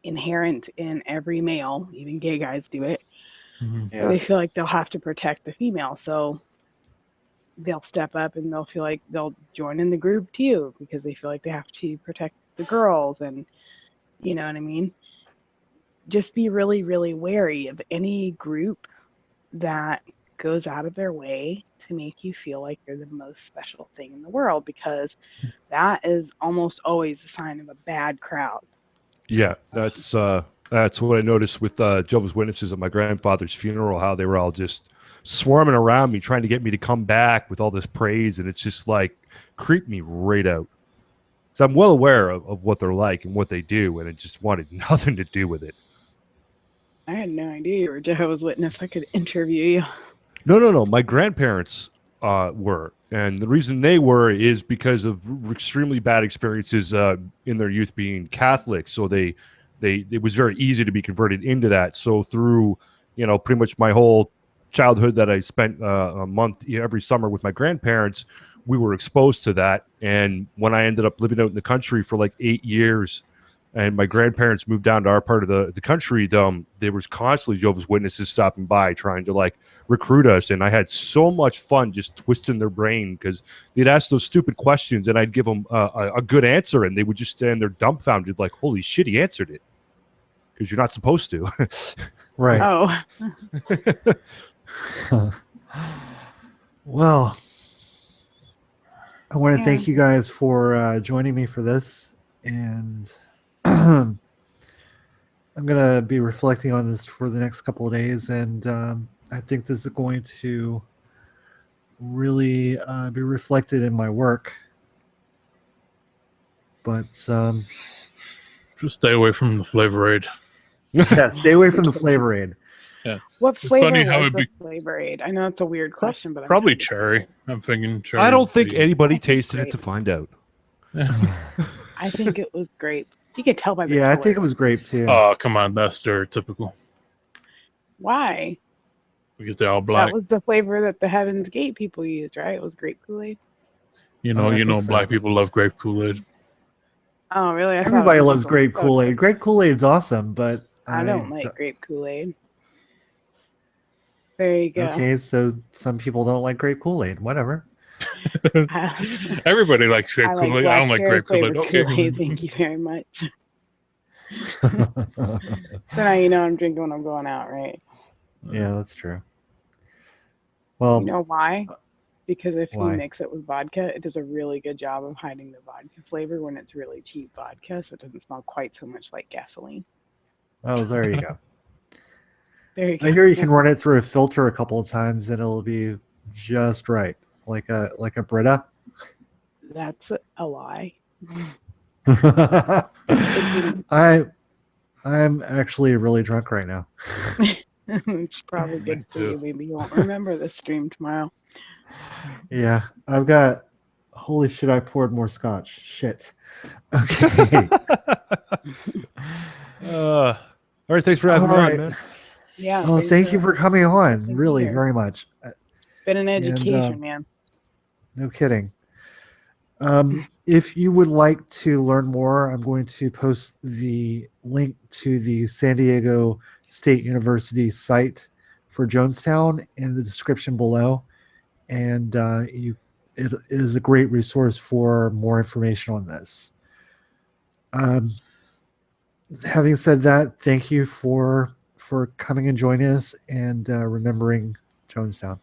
inherent in every male. Even gay guys do it. Yeah. They feel like they'll have to protect the female, so they'll step up and they'll feel like they'll join in the group too, because they feel like they have to protect the girls. And you know what I mean? Just be really, really wary of any group that goes out of their way to make you feel like you're the most special thing in the world, because that is almost always a sign of a bad crowd. Yeah, that's what I noticed with Jehovah's Witnesses at my grandfather's funeral, how they were all just swarming around me, trying to get me to come back with all this praise, and it's just like creeped me right out. So I'm well aware of what they're like and what they do, and I just wanted nothing to do with it. I had no idea you were a Jehovah's Witness. I could interview you. No. My grandparents were, and the reason they were is because of extremely bad experiences in their youth being Catholic. So it was very easy to be converted into that. So through pretty much my whole childhood that I spent a month every summer with my grandparents, we were exposed to that. And when I ended up living out in the country for like 8 years, and my grandparents moved down to our part of the country, there was constantly Jehovah's Witnesses stopping by trying to like recruit us. And I had so much fun just twisting their brain, because they'd ask those stupid questions and I'd give them a good answer, and they would just stand there dumbfounded like, holy shit, he answered it. Because you're not supposed to. Right. Oh. Well, I want to Yeah. thank you guys for joining me for this, and I'm gonna be reflecting on this for the next couple of days, and I think this is going to really be reflected in my work. But Just stay away from the Flavor Aid. yeah, stay away from the Flavor Aid. Yeah. What It's flavor funny how was it'd the be Flavor Aid? I know it's a weird question, but probably cherry. I'm thinking cherry. I don't would think be- anybody tasted it to find out. I think it was grape. You could tell by the Yeah, I color. think it was grape too. Oh, come on, that's stereotypical. Why? Because they're all black. That was the flavor that the Heaven's Gate people used, right? It was grape Kool-Aid. You know, I think so. black people love grape Kool-Aid. Oh, really? I thought it Everybody was loves just a grape soda. Kool-Aid. Grape Kool-Aid's awesome, but I don't like grape Kool-Aid. There you go. Okay, so some people don't like grape Kool-Aid. Whatever. Everybody likes grape I like Kool-Aid. I don't like black grape Kool-Aid. flavored Okay. Kool-Aid. Thank you very much. So now you know I'm drinking when I'm going out, right? Yeah, that's true. Well, You know why? Because if Why? you mix it with vodka, it does a really good job of hiding the vodka flavor when it's really cheap vodka, so it doesn't smell quite so much like gasoline. oh, there you go. There you go. I hear you can run it through a filter a couple of times and it'll be just right, like a Brita. That's a lie. I'm actually really drunk right now. It's probably good for you. Maybe you won't remember this stream tomorrow. Yeah, I've got. Holy shit! I poured more scotch. Shit. Okay. All right, thanks for having me on, man. Yeah. Oh, thank you for coming on. being Really, here. very much. Been an And, education, man. No kidding. If you would like to learn more, I'm going to post the link to the San Diego State University site for Jonestown in the description below. And it is a great resource for more information on this. Having said that, thank you for coming and joining us and remembering Jonestown.